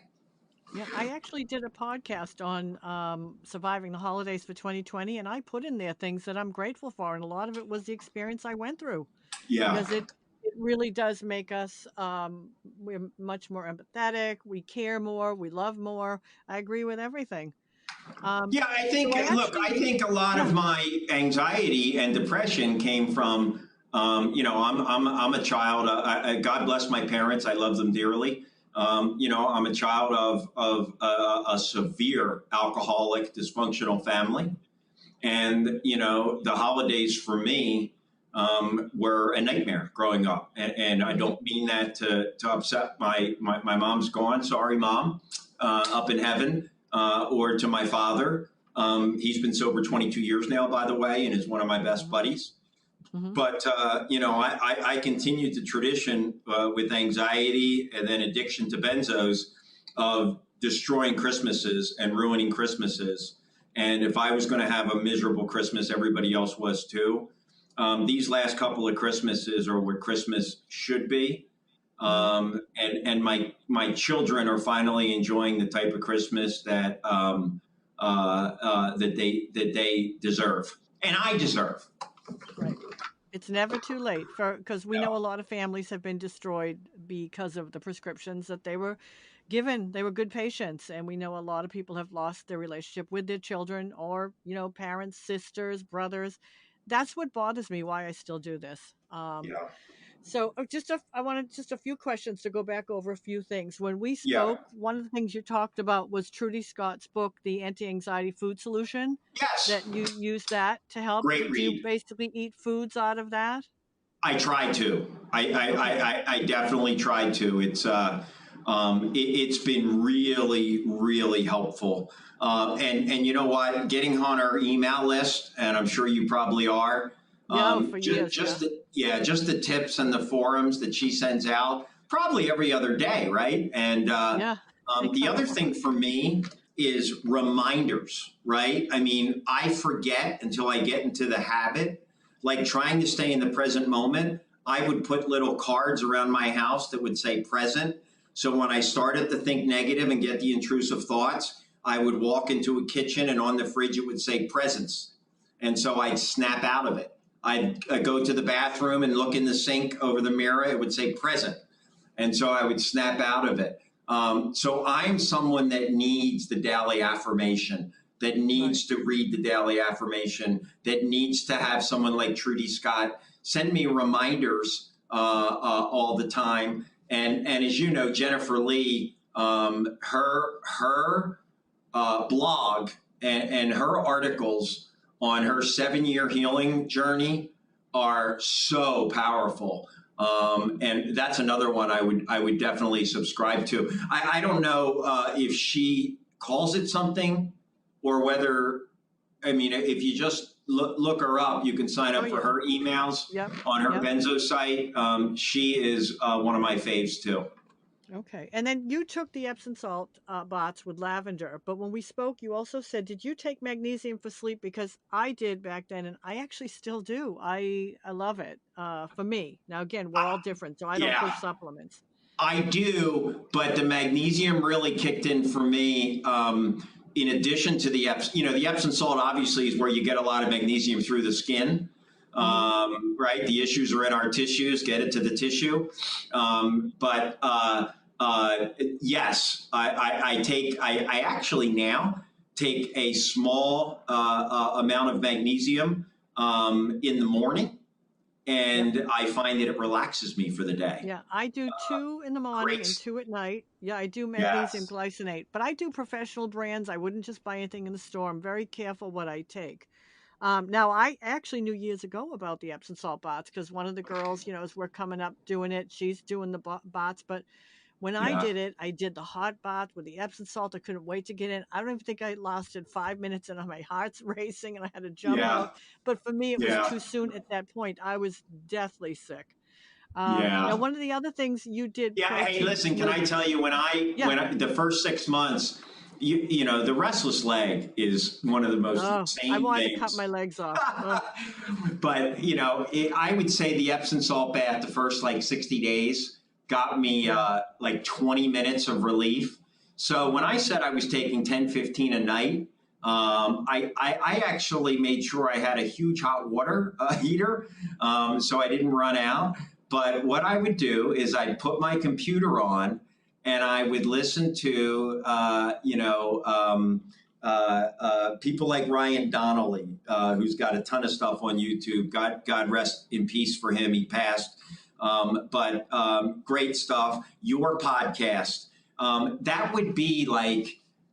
Yeah, I actually did a podcast on surviving the holidays for 2020, and I put in there things that I'm grateful for, and a lot of it was the experience I went through. Yeah. Because it really does make us, we're much more empathetic, we care more, we love more. I agree with everything. Yeah, I think, I think a lot of my anxiety and depression came from, you know, I'm a child, God bless my parents, I love them dearly. You know, I'm a child of a severe alcoholic, dysfunctional family. And, you know, the holidays for me were a nightmare growing up. And I don't mean that to upset my mom's gone. Sorry, Mom, up in heaven, or to my father. He's been sober 22 years now, by the way, and is one of my best buddies. Mm-hmm. But, I continued the tradition with anxiety and then addiction to benzos of destroying Christmases and ruining Christmases. And if I was going to have a miserable Christmas, everybody else was too. These last couple of Christmases are what Christmas should be. And my children are finally enjoying the type of Christmas that they deserve, and I deserve. Right. It's never too late because we know a lot of families have been destroyed because of the prescriptions that they were given. They were good patients, and we know a lot of people have lost their relationship with their children or, parents, sisters, brothers. That's what bothers me, why I still do this. Yeah. So I wanted just a few questions to go back over a few things. When we Yeah. spoke, one of the things you talked about was Trudy Scott's book, The Anti-Anxiety Food Solution, Yes. that you use that to help. Great Do you read. basically eat foods out of that? I tried to. I definitely tried to. It's been really, really helpful. And you know what? Getting on our email list, and I'm sure you probably are. For years. Just the tips and the forums that she sends out, probably every other day, right? And the other thing for me is reminders, right? I mean, I forget until I get into the habit, like trying to stay in the present moment. I would put little cards around my house that would say present. So when I started to think negative and get the intrusive thoughts, I would walk into a kitchen and on the fridge it would say presents. And so I'd snap out of it. I'd go to the bathroom and look in the sink over the mirror. It would say present. And so I would snap out of it. So I'm someone that needs the daily affirmation, that needs to read the daily affirmation, that needs to have someone like Trudy Scott send me reminders all the time. And as you know, Jennifer Lee, her blog and her articles on her 7-year healing journey are so powerful. And that's another one I would definitely subscribe to. I don't know if she calls it something or whether, if you just look her up, you can sign up for her emails on her Benzo site. She is one of my faves too. Okay. And then you took the Epsom salt bots with lavender, but when we spoke, you also said, did you take magnesium for sleep? Because I did back then, and I actually still do. I love it for me. Now, again, we're all different, so I don't push supplements. I do, but the magnesium really kicked in for me. In addition to the Epsom salt obviously is where you get a lot of magnesium through the skin. Right? The issues are in our tissues, get it to the tissue. Yes, I actually now take a small amount of magnesium in the morning, and I find that it relaxes me for the day. Yeah, I do 2 in the morning and 2 at night. Yeah, I do magnesium glycinate, but I do professional brands. I wouldn't just buy anything in the store. I'm very careful what I take. Now, I actually knew years ago about the Epsom salt bots because one of the girls, as we're coming up doing it, she's doing the bots. But when I did it, I did the hot bath with the Epsom salt. I couldn't wait to get in. I don't even think I lasted 5 minutes and my heart's racing and I had to jump out. But for me, it was too soon at that point. I was deathly sick. Now, one of the other things you did. Yeah. Hey, listen, can I tell you when the first 6 months, the restless leg is one of the most insane things. I wanted to cut my legs off. But, I would say the Epsom salt bath, the first 60 days got me 20 minutes of relief. So when I said I was taking 10, 15 a night, I actually made sure I had a huge hot water heater so I didn't run out. But what I would do is I'd put my computer on and I would listen to, people like Ryan Donnelly, who's got a ton of stuff on YouTube. God rest in peace for him. He passed. But great stuff. Your podcast. That would be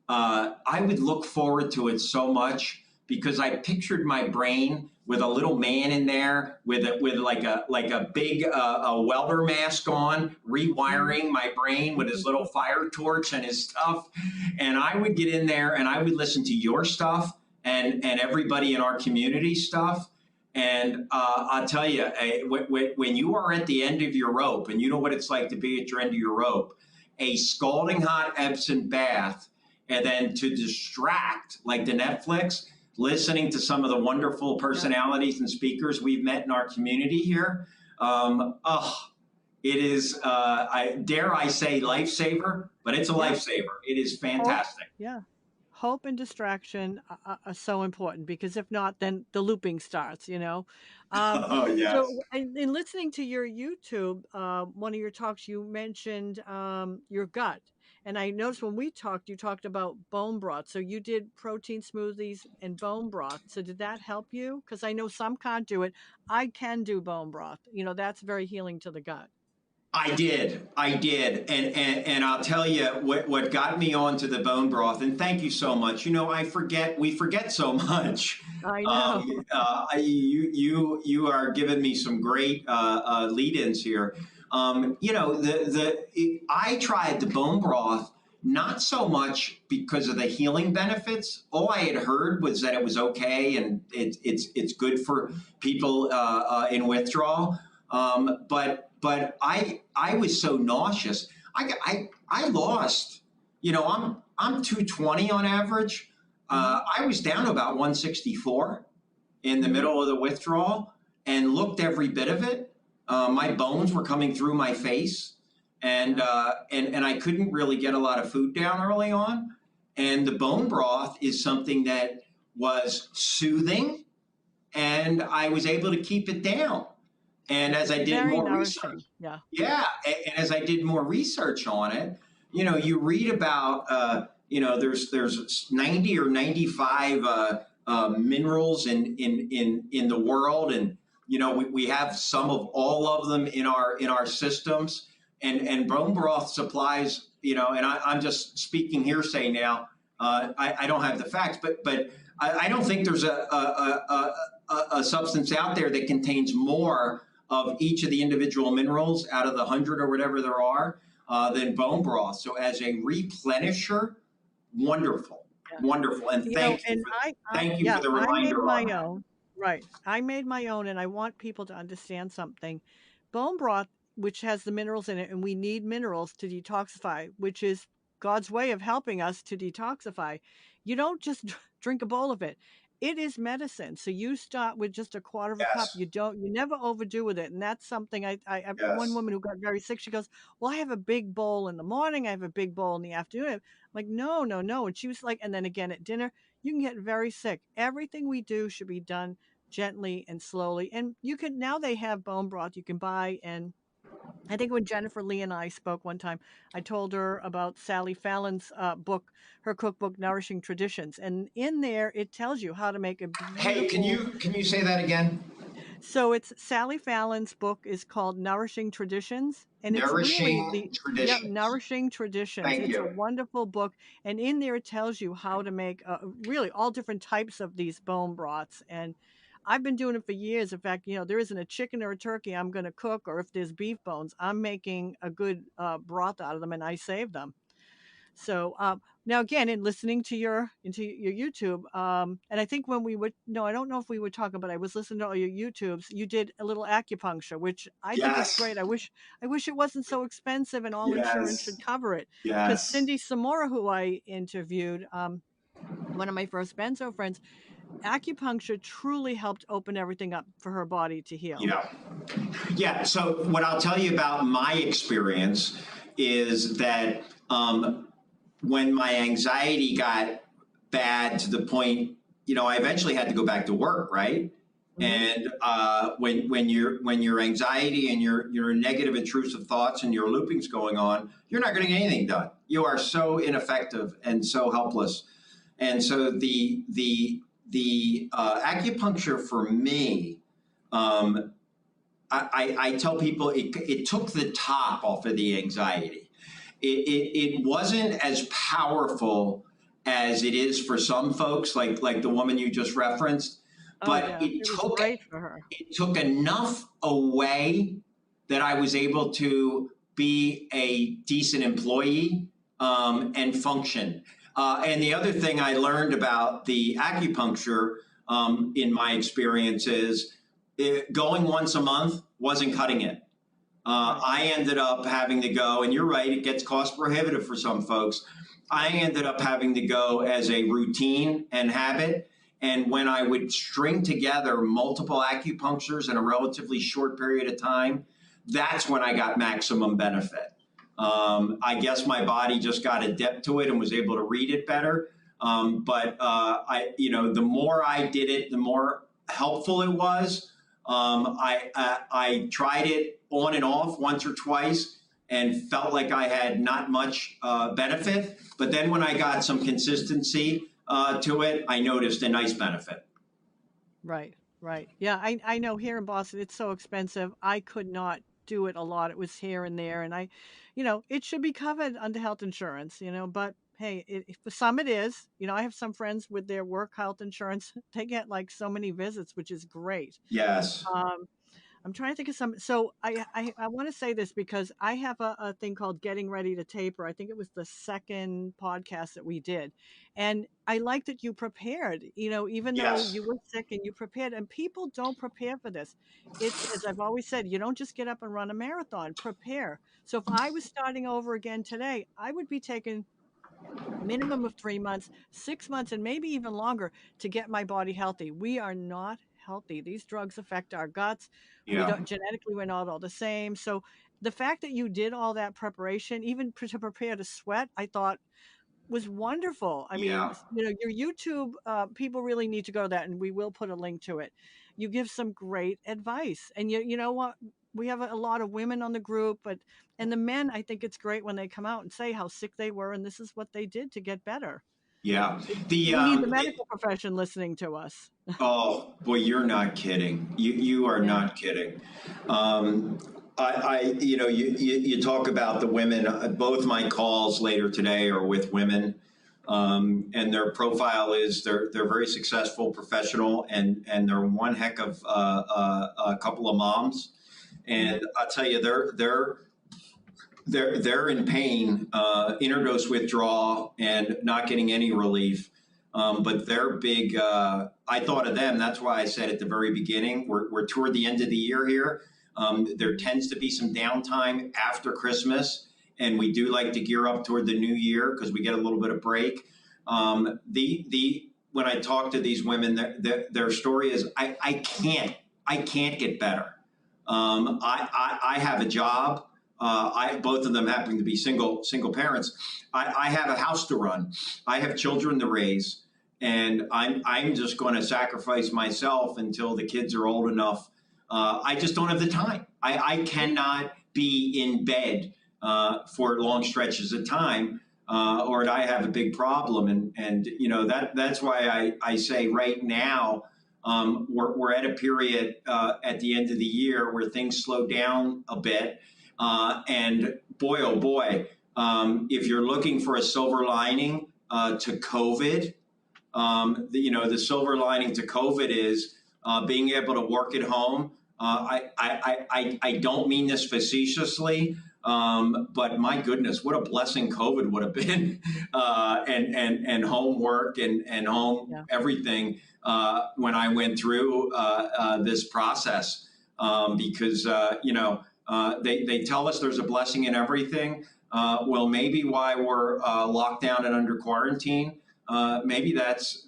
I would look forward to it so much because I pictured my brain with a little man in there with a big a welder mask on, rewiring my brain with his little fire torch and his stuff. And I would get in there and I would listen to your stuff and everybody in our community stuff. And I'll tell you, when you are at the end of your rope, and you know what it's like to be at your end of your rope, a scalding hot Epsom bath, and then to distract, like the Netflix, listening to some of the wonderful personalities and speakers we've met in our community here. It is, dare I say, lifesaver, but it's a lifesaver. It is fantastic. Yeah. Hope and distraction are so important, because if not, then the looping starts, Oh, yes. So in listening to your YouTube, one of your talks, you mentioned your gut. And I noticed when we talked, you talked about bone broth. So you did protein smoothies and bone broth. So did that help you? Because I know some can't do it. I can do bone broth. That's very healing to the gut. I did, and I'll tell you what got me onto the bone broth. And thank you so much. We forget so much. I know. You are giving me some great lead-ins here. I tried the bone broth not so much because of the healing benefits. All I had heard was that it was okay and it's good for people in withdrawal. But I was so nauseous. I lost, I'm 220 on average. I was down to about 164 in the middle of the withdrawal and looked every bit of it. My bones were coming through my face, and I couldn't really get a lot of food down early on. And the bone broth is something that was soothing, and I was able to keep it down. And as I did more research, and as I did more research on it, you read about, there's 90 or 95 minerals in the world, and we have some of all of them in our systems, and bone broth supplies, and I'm just speaking hearsay now. I don't have the facts, but I don't think there's a substance out there that contains more of each of the individual minerals out of the 100 or whatever there are than bone broth. So as a replenisher, wonderful. And thank you for the reminder. I made my own. Right. I made my own, and I want people to understand something. Bone broth, which has the minerals in it, and we need minerals to detoxify, which is God's way of helping us to detoxify. You don't just drink a bowl of it. It is medicine. So you start with just a quarter of a cup. You never overdo with it. And that's something one woman who got very sick, she goes, well, I have a big bowl in the morning. I have a big bowl in the afternoon. I'm like, no. And she was like, and then again at dinner, you can get very sick. Everything we do should be done gently and slowly. And now they have bone broth you can buy. And I think when Jennifer Lee and I spoke one time, I told her about Sally Fallon's book, her cookbook, Nourishing Traditions. And in there, it tells you how to make a beautiful... Hey, can you say that again? So it's Sally Fallon's book is called Nourishing Traditions. And Nourishing Traditions. Yeah, Nourishing Traditions. It's a wonderful book. And in there, it tells you how to make really all different types of these bone broths. And I've been doing it for years. In fact, there isn't a chicken or a turkey I'm going to cook, or if there's beef bones, I'm making a good broth out of them, and I save them. So now again, in listening to your YouTube, and I think when I don't know if we were talking, but I was listening to all your YouTubes. You did a little acupuncture, which I think is great. I wish it wasn't so expensive, and all insurance should cover it. Because Cindy Samora, who I interviewed, one of my first Benzo friends, acupuncture truly helped open everything up for her body to heal. Yeah. So what I'll tell you about my experience is that when my anxiety got bad to the point, I eventually had to go back to work, right? Mm-hmm. And when your anxiety and your negative intrusive thoughts and your looping's going on, you're not going to get anything done. You are so ineffective and so helpless. And so the acupuncture for me, I tell people it took the top off of the anxiety. It wasn't as powerful as it is for some folks, like the woman you just referenced. Oh But yeah, it was great for her. it took enough away that I was able to be a decent employee and function. And the other thing I learned about the acupuncture in my experience is going once a month wasn't cutting it. Right. I ended up having to go, and you're right, it gets cost prohibitive for some folks. I ended up having to go as a routine and habit. And when I would string together multiple acupunctures in a relatively short period of time, that's when I got maximum benefit. I guess my body just got adept to it and was able to read it better. The more I did it, the more helpful it was. I tried it on and off once or twice and felt like I had not much benefit. But then when I got some consistency to it, I noticed a nice benefit. Right, right. Yeah, I know here in Boston it's so expensive. I could not do it a lot. It was here and there, and it should be covered under health insurance, but hey, for some it is. I have some friends with their work health insurance. They get like so many visits, which is great. Yes. Um, I'm trying to think of some. So I want to say this because I have a thing called Getting Ready to Taper. I think it was the second podcast that we did. And I like that you prepared, even though Yes. you were sick and you prepared. And people don't prepare for this. It's, as I've always said, you don't just get up and run a marathon, prepare. So if I was starting over again today, I would be taking minimum of 3 months, 6 months, and maybe even longer to get my body healthy. We are not healthy. These drugs affect our guts. We Yeah. don't genetically, we're not all the same. So the fact that you did all that preparation, even to prepare to sweat, I thought was wonderful. I mean, Yeah. your YouTube, people really need to go to that, and we will put a link to it. You give some great advice, and you know what? We have a lot of women on the group, and the men, I think it's great when they come out and say how sick they were, and this is what they did to get better. Yeah. It, The we need the medical profession listening to us. Oh boy, you're not kidding. You are Yeah. not kidding. Um, you talk about the women. Both my calls later today are with women, and their profile is they're very successful, professional, and they're one heck of a couple of moms. And Hmm. I'll tell you, they're in pain, interdose withdrawal, and not getting any relief. But they're big. I thought of them. That's why I said at the very beginning, we're toward the end of the year here. There Hmm. tends to be some downtime after Christmas, and we do like to gear up toward the new year because we get a little bit of break. The when I talk to these women, their story is I can't get better. I have a job. Both of them happen to be single parents. I have a house to run. I have children to raise, and I'm just going to sacrifice myself until the kids are old enough. I just don't have the time. I cannot be in bed for long stretches of time, or I have a big problem. And that's why I say right now we're at a period at the end of the year where things slow down a bit. And boy, oh boy, if you're looking for a silver lining to COVID, the silver lining to COVID is being able to work at home. I don't mean this facetiously, but my goodness, what a blessing COVID would have been, and homework and home Yeah. everything when I went through this process, because they tell us there's a blessing in everything. Well, maybe why we're locked down and under quarantine. Maybe that's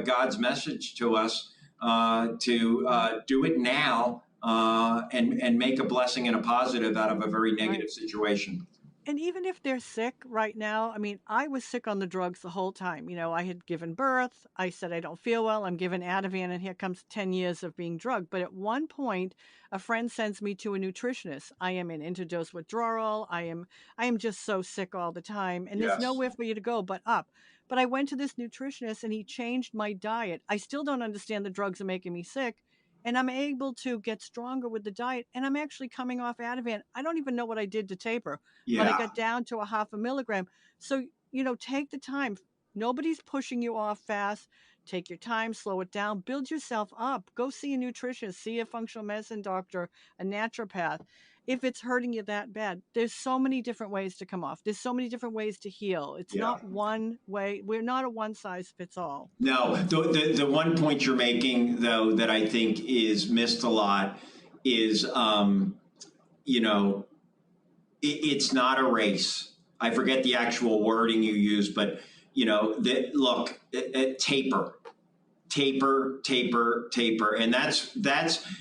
God's message to us to do it now and make a blessing and a positive out of a very Right. negative situation. And even if they're sick right now, I mean, I was sick on the drugs the whole time. I had given birth. I said, I don't feel well. I'm given Ativan, and here comes 10 years of being drugged. But at one point, a friend sends me to a nutritionist. I am in interdose withdrawal. I am just so sick all the time. And there's Yes. nowhere for you to go but up. But I went to this nutritionist and he changed my diet. I still don't understand the drugs are making me sick. And I'm able to get stronger with the diet. And I'm actually coming off Ativan. I don't even know what I did to taper, but I Yeah. got down to a half a milligram. So, take the time. Nobody's pushing you off fast. Take your time, slow it down, build yourself up. Go see a nutritionist, see a functional medicine doctor, a naturopath. If it's hurting you that bad, there's so many different ways to come off. There's so many different ways to heal. It's Yeah. not one way. We're not a one size fits all. No, the one point you're making, though, that I think is missed a lot is, you know, it's not a race. I forget the actual wording you use, but, you know, look, taper, taper, taper, taper. And that's,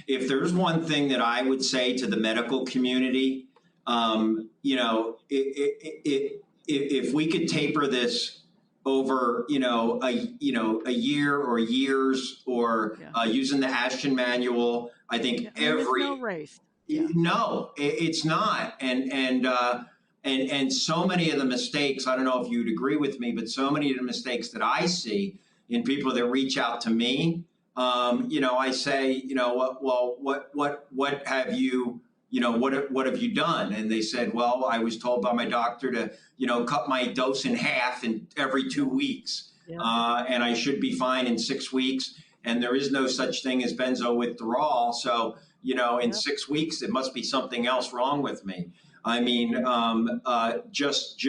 if there's one thing that I would say to the medical community, you know, if we could taper this over, you know, a year or years, or using the Ashton manual, I think there's no race. No, it's not. And so many of the mistakes, I don't know if you'd agree with me, but so many of the mistakes that I see in people that reach out to me, you know, I say, you know, what have you, you know, what have you done? And they said, well, I was told by my doctor to, you know, cut my dose in half in every 2 weeks. And I should be fine in 6 weeks. And there is no such thing as benzo withdrawal. So, you know, in 6 weeks, it must be something else wrong with me. I mean, just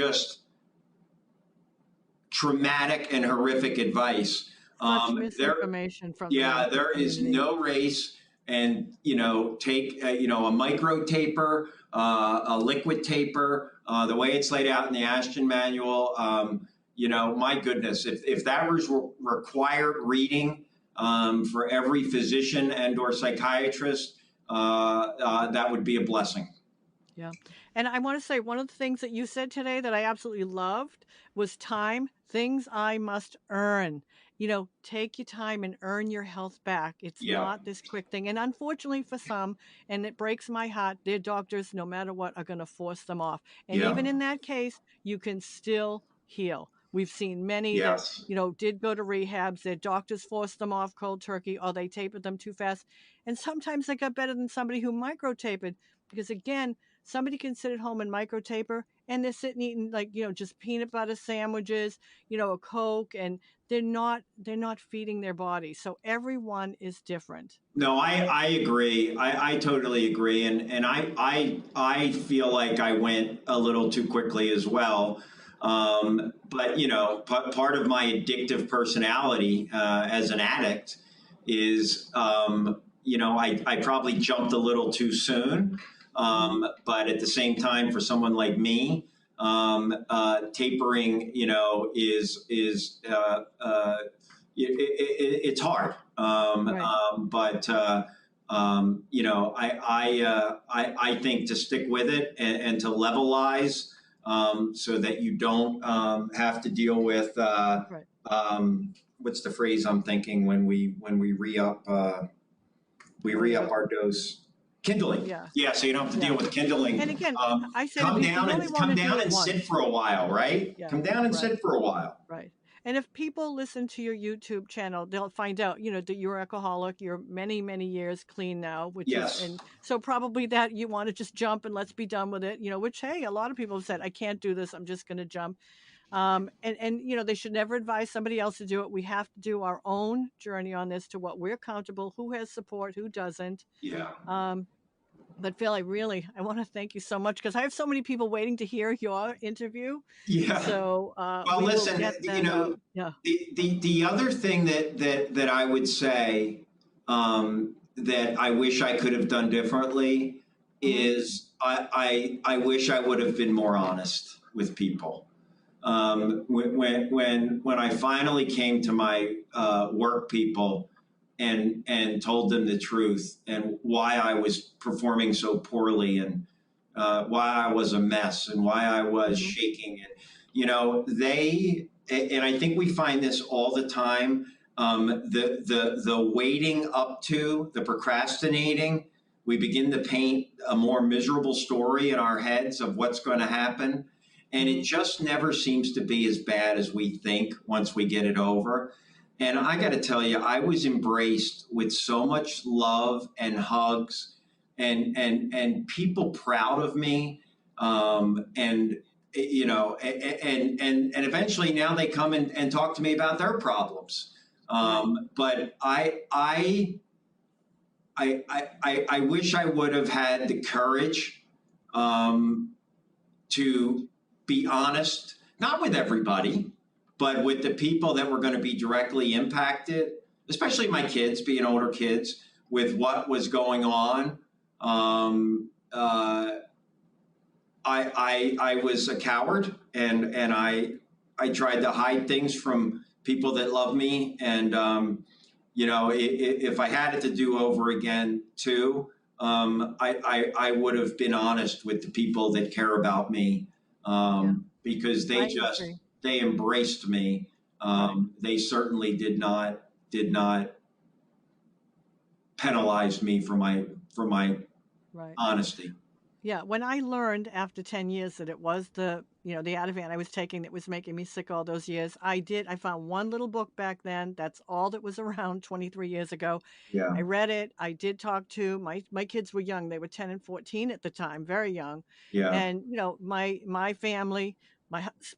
traumatic and horrific advice. Much misinformation from there is no race. And, you know, take, you know, a micro taper, a liquid taper, the way it's laid out in the Ashton manual, you know, my goodness, if that was required reading for every physician and or psychiatrist, that would be a blessing. Yeah. And I want to say one of the things that you said today that I absolutely loved was time, things I must earn. You know, take your time and earn your health back. It's not this quick thing. And unfortunately for some, and it breaks my heart, their doctors, no matter what, are going to force them off. And even in that case, you can still heal. We've seen many that, you know, did go to rehabs. Their doctors forced them off cold turkey, or they tapered them too fast. And sometimes they got better than somebody who micro tapered, because again, somebody can sit at home and micro taper and they're sitting eating, like, you know, just peanut butter sandwiches, you know, a Coke, and they're not feeding their body. So everyone is different. No, I agree. I totally agree. And I feel like I went a little too quickly as well. But, you know, part of my addictive personality as an addict is, you know, I probably jumped a little too soon. But at the same time, for someone like me, tapering, you know, is it's hard. But you know, I think to stick with it and to levelize, so that you don't have to deal with what's the phrase I'm thinking when we re-up our dose. Kindling. Yeah, so you don't have to deal with kindling. And again, I said, come down and sit for a while, right? Come down and sit for a while. Right. And if people listen to your YouTube channel, they'll find out, you know, that you're alcoholic. You're many, many years clean now, which is, and so probably that you want to just jump and let's be done with it, you know, which, hey, a lot of people have said, I can't do this. I'm just going to jump. And, you know, they should never advise somebody else to do it. We have to do our own journey on this to what we're comfortable, who has support, who doesn't. But Phil, I want to thank you so much, because I have so many people waiting to hear your interview. So, well, listen, you know, the other thing that I would say, that I wish I could have done differently is I wish I would have been more honest with people. When I finally came to my work people and told them the truth and why I was performing so poorly, and why I was a mess, and why I was shaking, and you know, and I think we find this all the time, the waiting up to, the procrastinating, we begin to paint a more miserable story in our heads of what's going to happen. And it just never seems to be as bad as we think once we get it over. And I got to tell you, I was embraced with so much love and hugs, and people proud of me. And and eventually now they come and talk to me about their problems. Right. But I wish I would have had the courage to be honest, not with everybody, but with the people that were going to be directly impacted, especially my kids, being older kids, with what was going on. I was a coward, and I tried to hide things from people that love me. And if I had it to do over again too, I would have been honest with the people that care about me, Yeah. because I agree. they embraced me. Right. They certainly did not penalize me for my Right. honesty. Yeah, when I learned after 10 years that it was the Ativan I was taking that was making me sick all those years, I found one little book back then. That's all that was around 23 years ago. Yeah, I read it. I did talk to my kids were young. They were 10 and 14 at the time, very young. yeah, And, my family,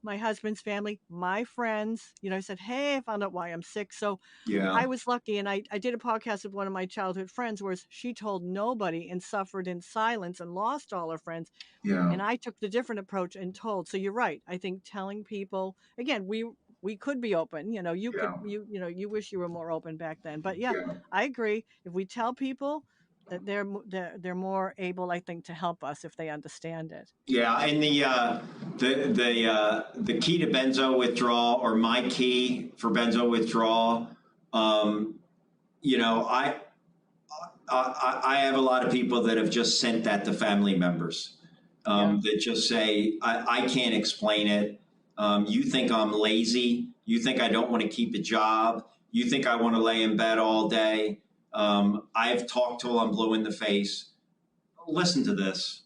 my husband's family, my friends, I said, "Hey, I found out why I'm sick." So yeah, I was lucky, and I did a podcast with one of my childhood friends where she told nobody and suffered in silence and lost all her friends. yeah, And I took the different approach and told. So you're right. I think telling people again, we could be open. You could yeah, you wish you were more open back then. But yeah, yeah. I agree. If we tell people that they're more able, I think, to help us if they understand it. Yeah, and the key to benzo withdrawal, or my key for benzo withdrawal, um, you know, I have a lot of people that have just sent that to family members, Yeah. that just say, I can't explain it. You think I'm lazy. You think I don't want to keep a job. You think I want to lay in bed all day. I've talked till I'm blue in the face. Listen to this.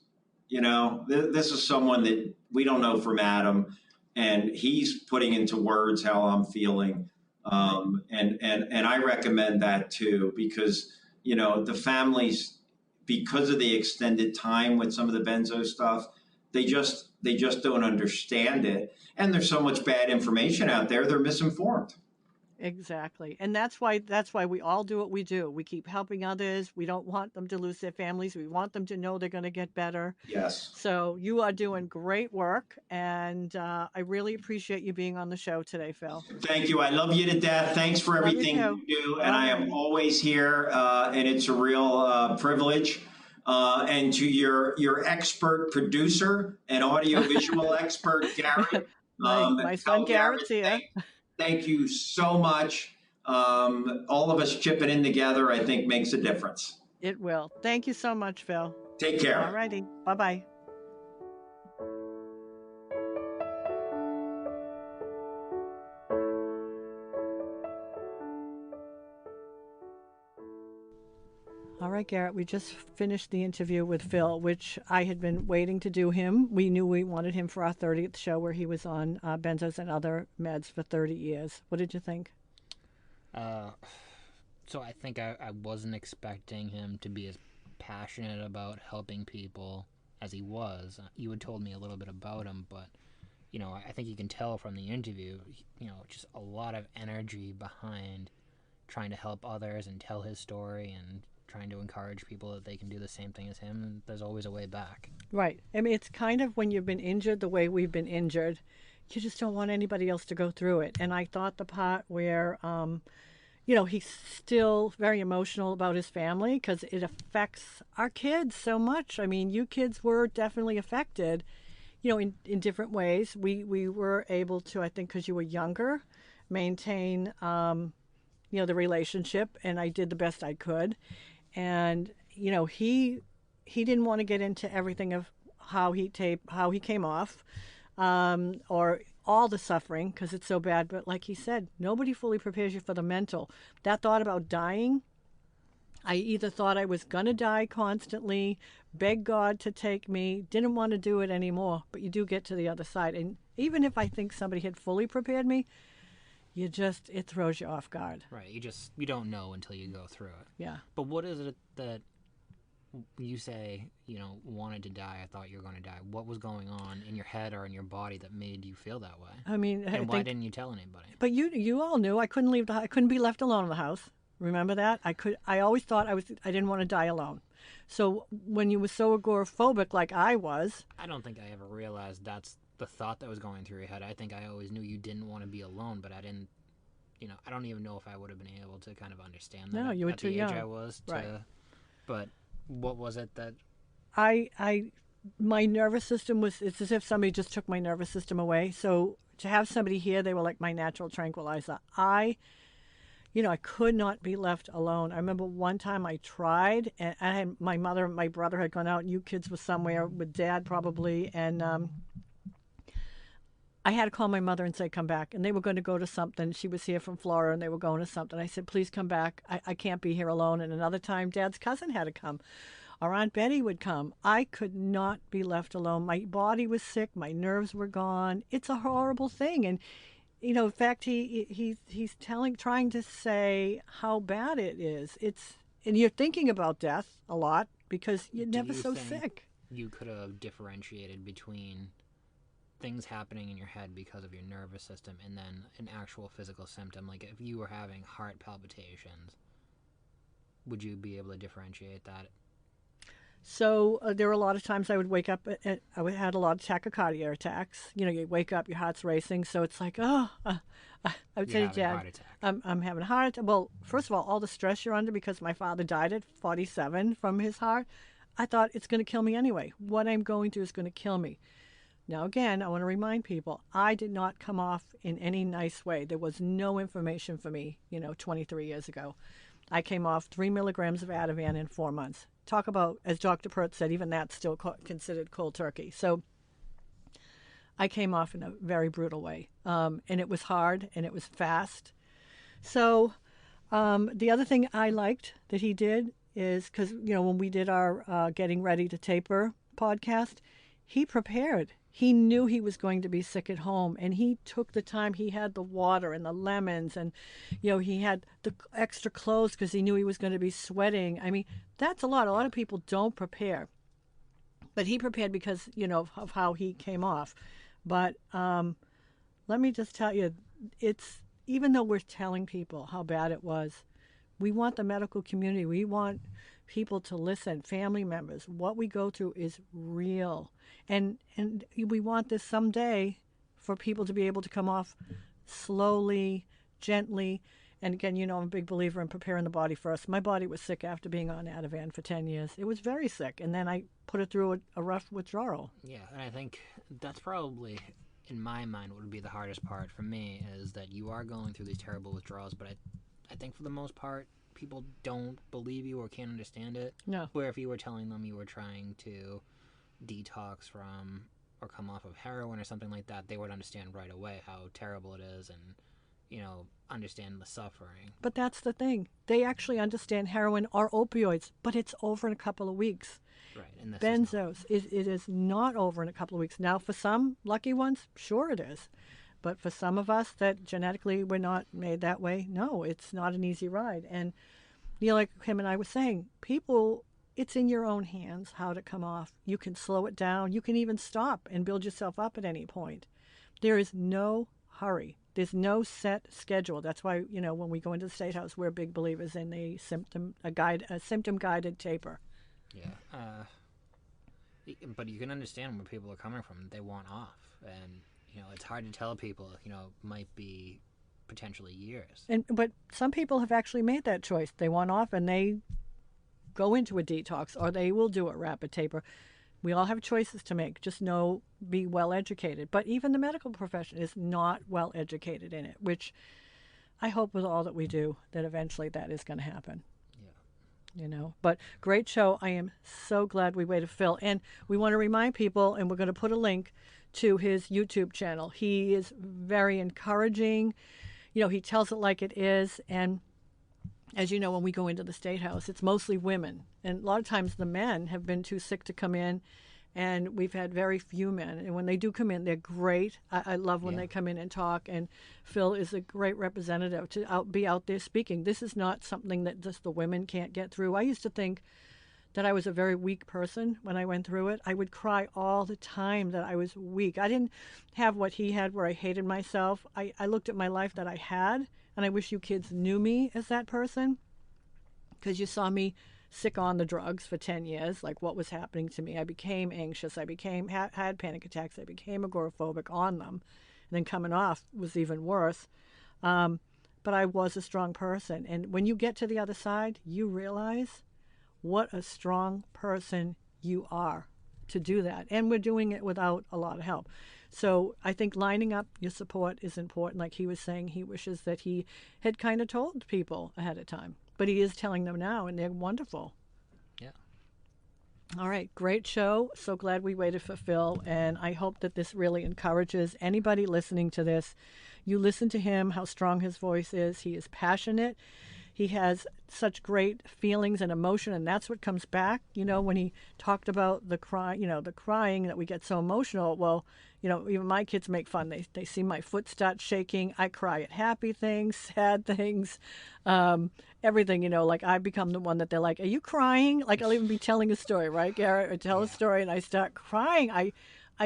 This is someone that we don't know from Adam, and he's putting into words how I'm feeling. Right. And I recommend that too, because the families, because of the extended time with some of the benzo stuff, they just don't understand it, and there's so much bad information out there. They're misinformed. Exactly. And that's why we all do what we do. We keep helping others. We don't want them to lose their families. We want them to know they're going to get better. Yes. So you are doing great work, and I really appreciate you being on the show today, Phil. Thank you. I love you to death. Thanks for Love you everything too. you do. And All I am righty. always here, and it's a real privilege. And to your expert producer and audiovisual expert, Garrett, My son tell Garrett, Garrett's here. thank you so much. All of us chipping in together, I think, makes a difference. It will. Thank you so much, Phil. Take All care. righty. Bye bye. All right, Garrett, we just finished the interview with Phil, which I had been waiting to do him. We knew we wanted him for our 30th show where he was on benzos and other meds for 30 years. What did you think? So I think I wasn't expecting him to be as passionate about helping people as he was. You had told me a little bit about him, but, I think you can tell from the interview, just a lot of energy behind trying to help others and tell his story and trying to encourage people that they can do the same thing as him, and there's always a way back. Right. I mean, it's kind of when you've been injured the way we've been injured, you just don't want anybody else to go through it. And I thought the part where, he's still very emotional about his family because it affects our kids so much. I mean, you kids were definitely affected, in different ways. We were able to, I think, because you were younger, maintain, the relationship, and I did the best I could. And he didn't want to get into everything of how he came off, or all the suffering because it's so bad. But like he said, nobody fully prepares you for the mental. That thought about dying, I either thought I was gonna die constantly, beg God to take me, didn't want to do it anymore. But you do get to the other side, and even if I think somebody had fully prepared me, it throws you off guard. Right, you don't know until you go through it. Yeah. But what is it that you say, wanted to die, I thought you were going to die. What was going on in your head or in your body that made you feel that way? I mean, and why didn't you tell anybody? But you all knew I couldn't leave I couldn't be left alone in the house. Remember that? I always thought I didn't want to die alone. So when you were so agoraphobic like I was, I don't think I ever realized that's the thought that was going through your head. I think I always knew you didn't want to be alone, but I didn't. I don't even know if I would have been able to kind of understand that. No, you were at too the young. age I was. Right. But what was it that? My nervous system was. It's as if somebody just took my nervous system away. So to have somebody here, they were like my natural tranquilizer. I could not be left alone. I remember one time I tried, and I had my mother and my brother had gone out, and you kids were somewhere with Dad probably, and I had to call my mother and say, come back. And they were going to go to something. She was here from Florida, and they were going to something. I said, please come back. I can't be here alone. And another time, Dad's cousin had to come. Our Aunt Betty would come. I could not be left alone. My body was sick. My nerves were gone. It's a horrible thing. And in fact, he's trying to say how bad it is. And you're thinking about death a lot because you're never so sick. You could have differentiated between things happening in your head because of your nervous system and then an actual physical symptom. Like if you were having heart palpitations, would you be able to differentiate that? So there were a lot of times I would wake up, I had a lot of tachycardia attacks. You wake up, your heart's racing. So it's like, I would say to Dad, I'm having a heart attack. Well, first of all the stress you're under because my father died at 47 from his heart. I thought it's going to kill me anyway. What I'm going through is going to kill me. Now, again, I want to remind people, I did not come off in any nice way. There was no information for me, 23 years ago. I came off 3 milligrams of Ativan in 4 months. Talk about, as Dr. Pertz said, even that's still considered cold turkey. So I came off in a very brutal way. And it was hard and it was fast. So the other thing I liked that he did is, because, when we did our Getting Ready to Taper podcast, he prepared. He knew he was going to be sick at home, and he took the time. He had the water and the lemons, and he had the extra clothes because he knew he was going to be sweating. I mean, that's a lot. A lot of people don't prepare, but he prepared because of how he came off. But let me just tell you, it's even though we're telling people how bad it was, we want the medical community. We want people to listen, family members. What we go through is real. And we want this someday for people to be able to come off slowly, gently. And again, I'm a big believer in preparing the body first. My body was sick after being on Ativan for 10 years. It was very sick. And then I put it through a rough withdrawal. Yeah, and I think that's probably, in my mind, what would be the hardest part for me is that you are going through these terrible withdrawals, but I think for the most part, people don't believe you or can't understand it. No. Where if you were telling them you were trying to detox from or come off of heroin or something like that, they would understand right away how terrible it is and, understand the suffering. But that's the thing. They actually understand heroin or opioids, but it's over in a couple of weeks. Right. And this Benzos, it is not over in a couple of weeks. Now, for some lucky ones, sure it is. But for some of us that genetically we're not made that way, no, it's not an easy ride. And, like him and I were saying, people, it's in your own hands how to come off. You can slow it down. You can even stop and build yourself up at any point. There is no hurry. There's no set schedule. That's why, when we go into the State House, we're big believers in a symptom-guided taper. Yeah. But you can understand where people are coming from. They want off. And, it's hard to tell people, might be potentially years. But some people have actually made that choice. They want off and they go into a detox or they will do a rapid taper. We all have choices to make. Just be well educated. But even the medical profession is not well educated in it, which I hope with all that we do that eventually that is going to happen. Yeah. But great show. I am so glad we waited, Phil. And we want to remind people, and we're going to put a link to his YouTube channel. He is very encouraging. He tells it like it is. And as you know, when we go into the State House, it's mostly women. And a lot of times the men have been too sick to come in. And we've had very few men. And when they do come in, they're great. I love when they come in and talk. And Phil is a great representative to be out there speaking. This is not something that just the women can't get through. I used to think that I was a very weak person when I went through it. I would cry all the time that I was weak. I didn't have what he had where I hated myself. I looked at my life that I had, and I wish you kids knew me as that person, because you saw me sick on the drugs for 10 years, like what was happening to me. I became anxious. I became had panic attacks. I became agoraphobic on them. And then coming off was even worse. But I was a strong person. And when you get to the other side, you realize what a strong person you are to do that. And we're doing it without a lot of help. So I think lining up your support is important. Like he was saying, he wishes that he had kind of told people ahead of time. But he is telling them now, and they're wonderful. Yeah. All right, great show. So glad we waited for Phil, and I hope that this really encourages anybody listening to this. You listen to him, how strong his voice is. He is passionate. He has such great feelings and emotion, and that's what comes back. You know, when he talked about the crying that we get so emotional. Well, you know, even my kids make fun. They see my foot start shaking. I cry at happy things, sad things, everything. You know, like I become the one that they're like, "Are you crying?" Like I'll even be telling a story, right, Garrett? I tell a story and I start crying. I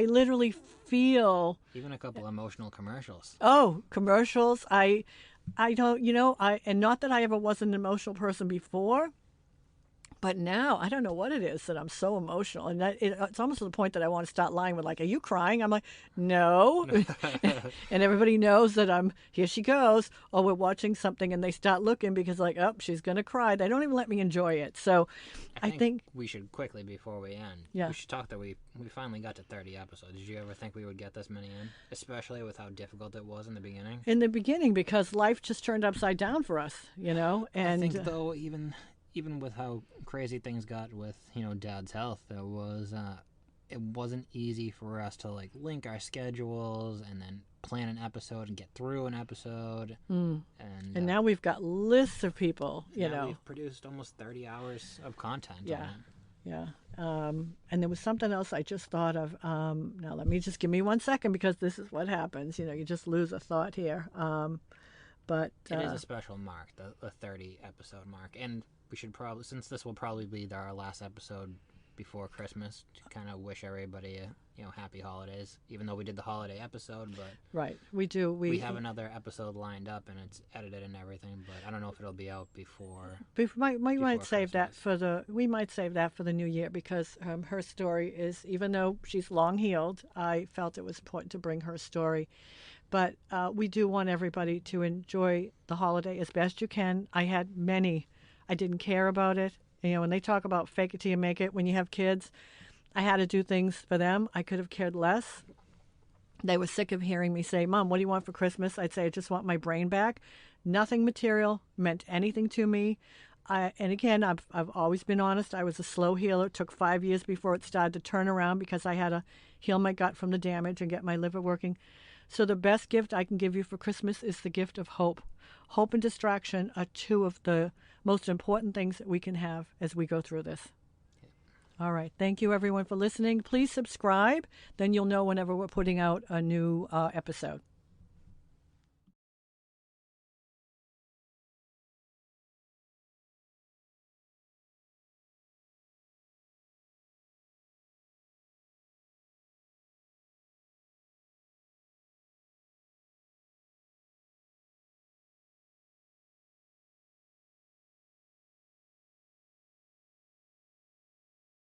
literally feel even a couple emotional commercials. Oh, commercials! I don't, and not that I ever was an emotional person before, but now I don't know what it is that I'm so emotional. And it's almost to the point that I want to start lying with, like, are you crying? I'm like, no. And everybody knows that here she goes. Or we're watching something and they start looking because, like, oh, she's going to cry. They don't even let me enjoy it. So I think we should quickly, before we end, we should talk that we finally got to 30 episodes. Did you ever think we would get this many in? Especially with how difficult it was in the beginning? In the beginning, because life just turned upside down for us, And I think, though, even with how crazy things got with, Dad's health, it wasn't easy for us to, like, link our schedules and then plan an episode and get through an episode. And now we've got lists of people, We've produced almost 30 hours of content on it. Yeah. And there was something else I just thought of. Now, give me 1 second, because this is what happens. You just lose a thought here. But it is a special mark, the 30 episode mark. And we should probably, since this will probably be our last episode before Christmas, to kind of wish everybody happy holidays, even though we did the holiday episode. But right, we do. We have another episode lined up, and it's edited and everything, but I don't know if it'll be out before. We might save Christmas. we might save that for the new year, because her story is, even though she's long healed, I felt it was important to bring her story. But we do want everybody to enjoy the holiday as best you can. I had many. I didn't care about it. When they talk about fake it till you make it, when you have kids, I had to do things for them. I could have cared less. They were sick of hearing me say, "Mom, what do you want for Christmas?" I'd say, "I just want my brain back." Nothing material meant anything to me. And again, I've always been honest. I was a slow healer. It took 5 years before it started to turn around, because I had to heal my gut from the damage and get my liver working. So the best gift I can give you for Christmas is the gift of hope. Hope and distraction are two of the most important things that we can have as we go through this. All right. Thank you, everyone, for listening. Please subscribe. Then you'll know whenever we're putting out a new episode.